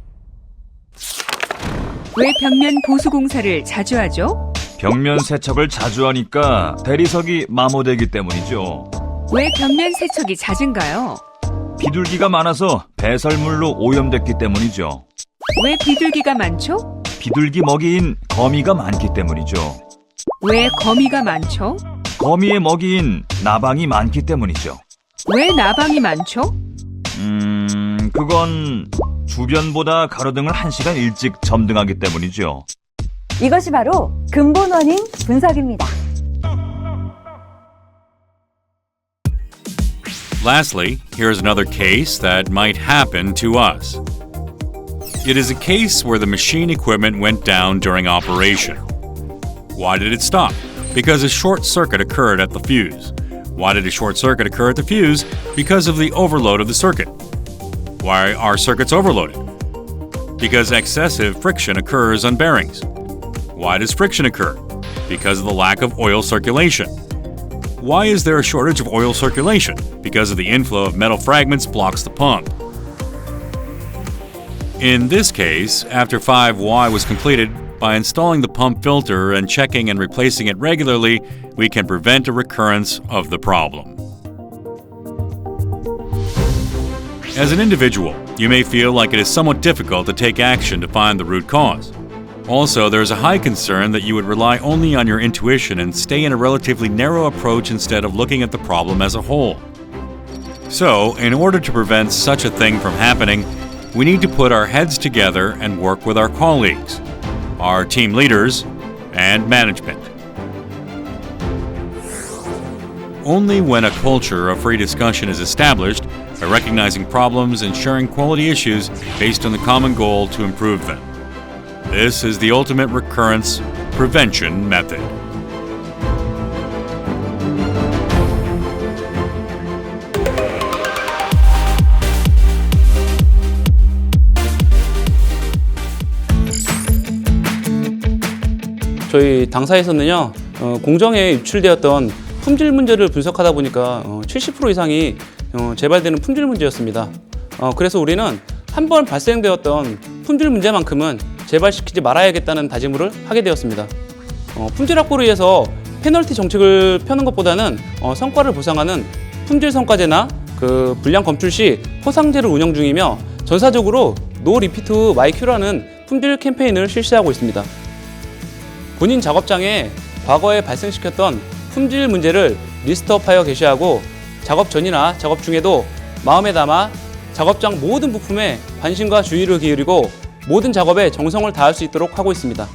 왜 벽면 보수 공사를 자주 하죠? 벽면 세척을 자주 하니까 대리석이 마모되기 때문이죠. 왜 벽면 세척이 잦은가요? 비둘기가 많아서 배설물로 오염됐기 때문이죠. 왜 비둘기가 많죠? 비둘기 먹이인 거미가 많기 때문이죠. 왜 거미가 많죠? 거미의 먹이인 나방이 많기 때문이죠. 왜 나방이 많죠? 그건 주변보다 가로등을 1시간 일찍 점등하기 때문이죠. 이것이 바로 근본 원인 분석입니다. Lastly, here's another case that might happen to us. It is a case where the machine equipment went down during operation. Why did it stop? Because a short circuit occurred at the fuse. Why did a short circuit occur at the fuse? Because of the overload of the circuit. Why are circuits overloaded? Because excessive friction occurs on bearings. Why does friction occur? Because of the lack of oil circulation. Why is there a shortage of oil circulation? Because of the inflow of metal fragments blocks the pump. In this case, after 5Y was completed, by installing the pump filter and checking and replacing it regularly, we can prevent a recurrence of the problem. As an individual, you may feel like it is somewhat difficult to take action to find the root cause. Also, there is a high concern that you would rely only on your intuition and stay in a relatively narrow approach instead of looking at the problem as a whole. So, in order to prevent such a thing from happening, we need to put our heads together and work with our colleagues, our team leaders, and management. Only when a culture of free discussion is established, by recognizing problems and sharing quality issues based on the common goal to improve them. This is the ultimate recurrence prevention method. 저희 당사에서는요, 공정에 유출되었던 품질 문제를 분석하다 보니까 70% 이상이 재발되는 품질 문제였습니다. 그래서 우리는 한 번 발생되었던 품질 문제만큼은 재발시키지 말아야겠다는 다짐을 하게 되었습니다. 품질 확보를 위해서 페널티 정책을 펴는 것보다는 성과를 보상하는 품질 성과제나 불량 검출 시 포상제를 운영 중이며 전사적으로 노 리피트 마이큐라는 품질 캠페인을 실시하고 있습니다. 본인 작업장에 과거에 발생시켰던 품질 문제를 리스트업하여 게시하고 작업 전이나 작업 중에도 마음에 담아 작업장 모든 부품에 관심과 주의를 기울이고 모든 작업에 정성을 다할 수 있도록 하고 있습니다.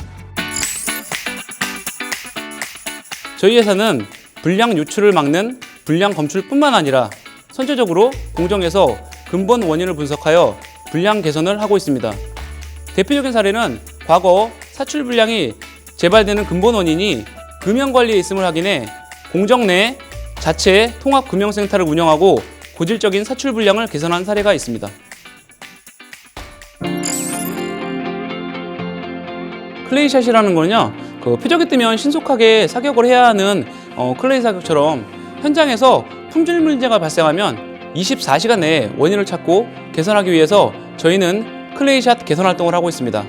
저희 회사는 불량 유출을 막는 불량 검출뿐만 아니라 선제적으로 공정에서 근본 원인을 분석하여 불량 개선을 하고 있습니다. 대표적인 사례는 과거 사출 불량이 재발되는 근본 원인이 금연관리에 있음을 확인해 공정 내 자체 통합 금연센터를 운영하고 고질적인 사출 불량을 개선한 사례가 있습니다. 클레이샷이라는 거는요, 표적이 뜨면 신속하게 사격을 해야 하는 클레이 사격처럼 현장에서 품질 문제가 발생하면 24시간 내에 원인을 찾고 개선하기 위해서 저희는 클레이샷 개선 활동을 하고 있습니다.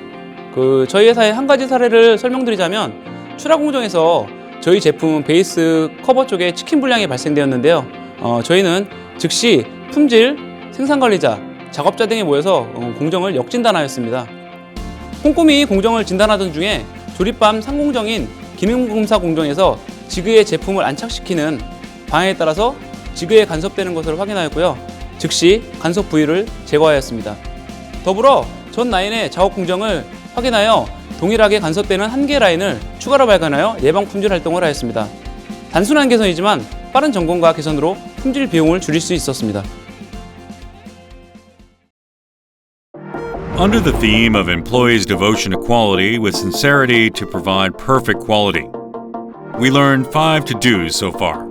저희 회사의 한 가지 사례를 설명드리자면 출하 공정에서 저희 제품 베이스 커버 쪽에 치킨 불량이 발생되었는데요. 저희는 즉시 품질, 생산관리자, 작업자 등이 모여서 공정을 역진단하였습니다. 꼼꼼히 공정을 진단하던 중에 조립밤 상공정인 기능검사 공정에서 지그의 제품을 안착시키는 방향에 따라서 지그에 간섭되는 것을 확인하였고요. 즉시 간섭 부위를 제거하였습니다. 더불어 전 라인의 작업 공정을 확인하여 동일하게 간섭되는 한 개 라인을 추가로 발견하여 예방 품질 활동을 하였습니다. 단순한 개선이지만 빠른 점검과 개선으로 품질 비용을 줄일 수 있었습니다. Under the theme of employees' devotion to quality with sincerity to provide perfect quality, we learned 5 to-dos so far.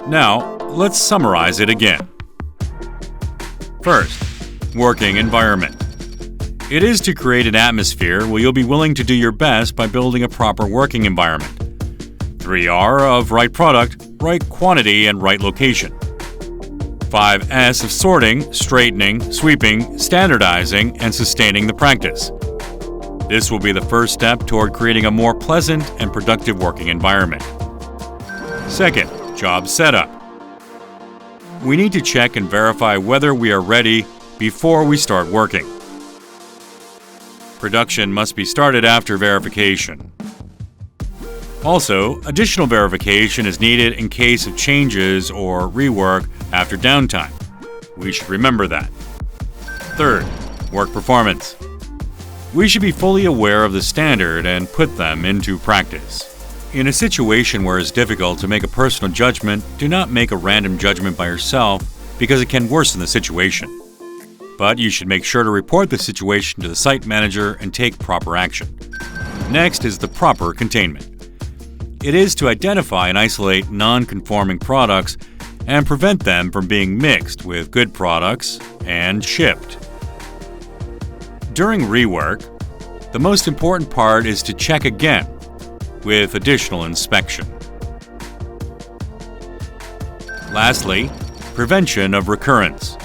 Now, let's summarize it again. First, working environment. It is to create an atmosphere where you'll be willing to do your best by building a proper working environment. 3R of right product, right quantity, and right location. 5S of sorting, straightening, sweeping, standardizing, and sustaining the practice. This will be the first step toward creating a more pleasant and productive working environment. Second, job setup. We need to check and verify whether we are ready before we start working. Production must be started after verification. Also, additional verification is needed in case of changes or rework after downtime. We should remember that. Third, work performance. We should be fully aware of the standard and put them into practice. In a situation where it's difficult to make a personal judgment, do not make a random judgment by yourself because it can worsen the situation. But you should make sure to report the situation to the site manager and take proper action. Next is the proper containment. It is to identify and isolate non-conforming products and prevent them from being mixed with good products and shipped. During rework, the most important part is to check again with additional inspection. Lastly, prevention of recurrence.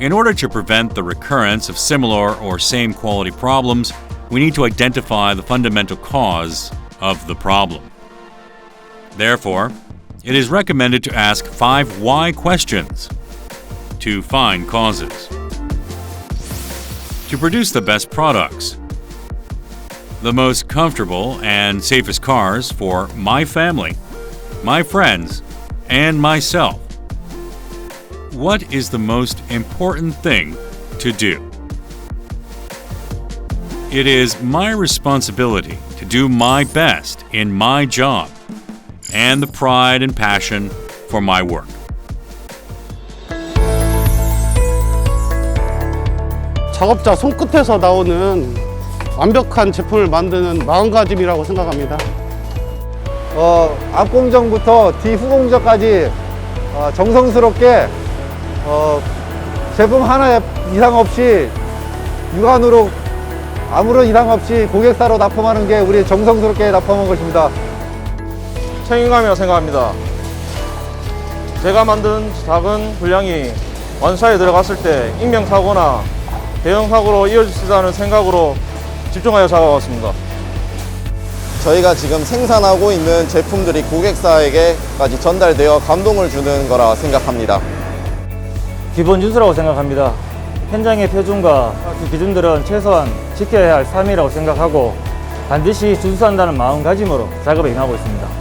In order to prevent the recurrence of similar or same quality problems, we need to identify the fundamental cause of the problem. Therefore, it is recommended to ask 5 why questions to find causes. To produce the best products, the most comfortable and safest cars for my family, my friends, and myself. What is the most important thing to do? It is my responsibility to do my best in my job and the pride and passion for my work. 작업자 손끝에서 나오는 완벽한 제품을 만드는 마음가짐이라고 생각합니다. 앞 공정부터 뒤 후공정까지 정성스럽게 제품 하나 이상 없이 육안으로 아무런 이상 없이 고객사로 납품하는 게 우리 정성스럽게 납품한 것입니다. 책임감이라고 생각합니다. 제가 만든 작은 분량이 완사에 들어갔을 때 인명사고나 대형사고로 이어질 수 있다는 생각으로 집중하여 작업했습니다. 저희가 지금 생산하고 있는 제품들이 고객사에게까지 전달되어 감동을 주는 거라 생각합니다. 기본 준수라고 생각합니다. 현장의 표준과 그 기준들은 최소한 지켜야 할 삶이라고 생각하고 반드시 준수한다는 마음가짐으로 작업에 임하고 있습니다.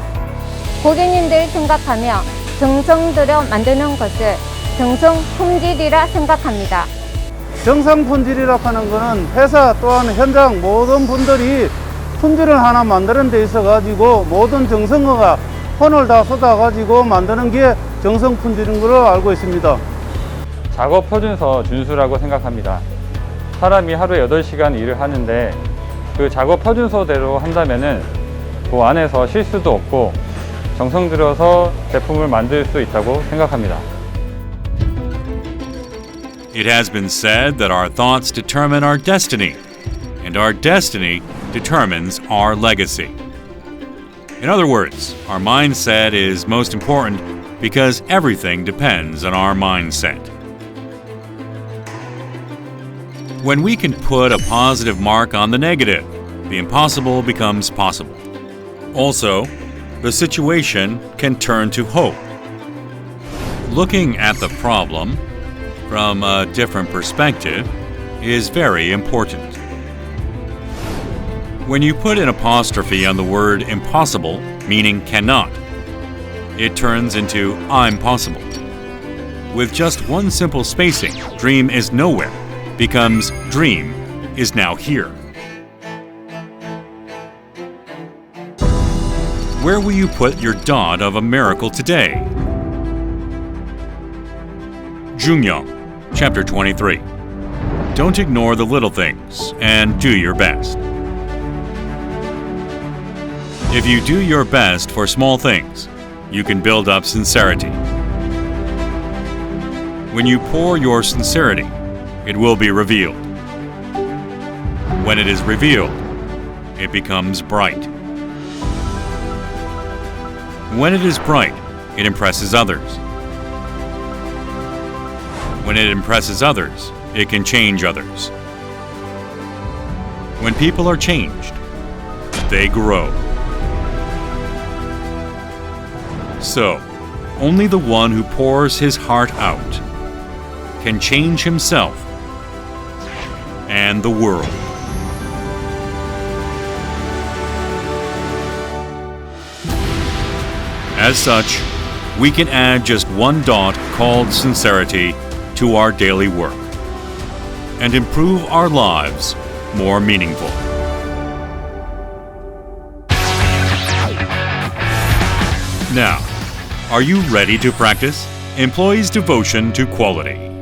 고객님들 생각하며 정성 들여 만드는 것을 정성 품질이라 생각합니다. 정성 품질이라고 하는 것은 회사 또한 현장 모든 분들이 품질을 하나 만드는 데 있어 가지고 모든 정성어가 혼을 다 쏟아 가지고 만드는 게 정성 품질인 걸로 알고 있습니다. 작업 표준서 준수라고 생각합니다. 사람이 하루에 8시간 일을 하는데 그 작업 표준서대로 한다면은 그 안에서 실수도 없고 정성 들여서 제품을 만들 수 있다고 생각합니다. It has been said that our thoughts determine our destiny, and our destiny determines our legacy. In other words, our mindset is most important because everything depends on our mindset. When we can put a positive mark on the negative, the impossible becomes possible. Also, the situation can turn to hope. Looking at the problem from a different perspective is very important. When you put an apostrophe on the word impossible, meaning cannot, it turns into I'm possible. With just one simple spacing, dream is nowhere becomes dream is now here. Where will you put your dot of a miracle today? Junyoung, chapter 23. Don't ignore the little things and do your best. If you do your best for small things, you can build up sincerity. When you pour your sincerity, it will be revealed. When it is revealed, it becomes bright. When it is bright, it impresses others. When it impresses others, it can change others. When people are changed, they grow. So, only the one who pours his heart out can change himself and the world. As such, we can add just one dot called sincerity to our daily work and improve our lives more meaningful. Now, are you ready to practice employees' devotion to quality?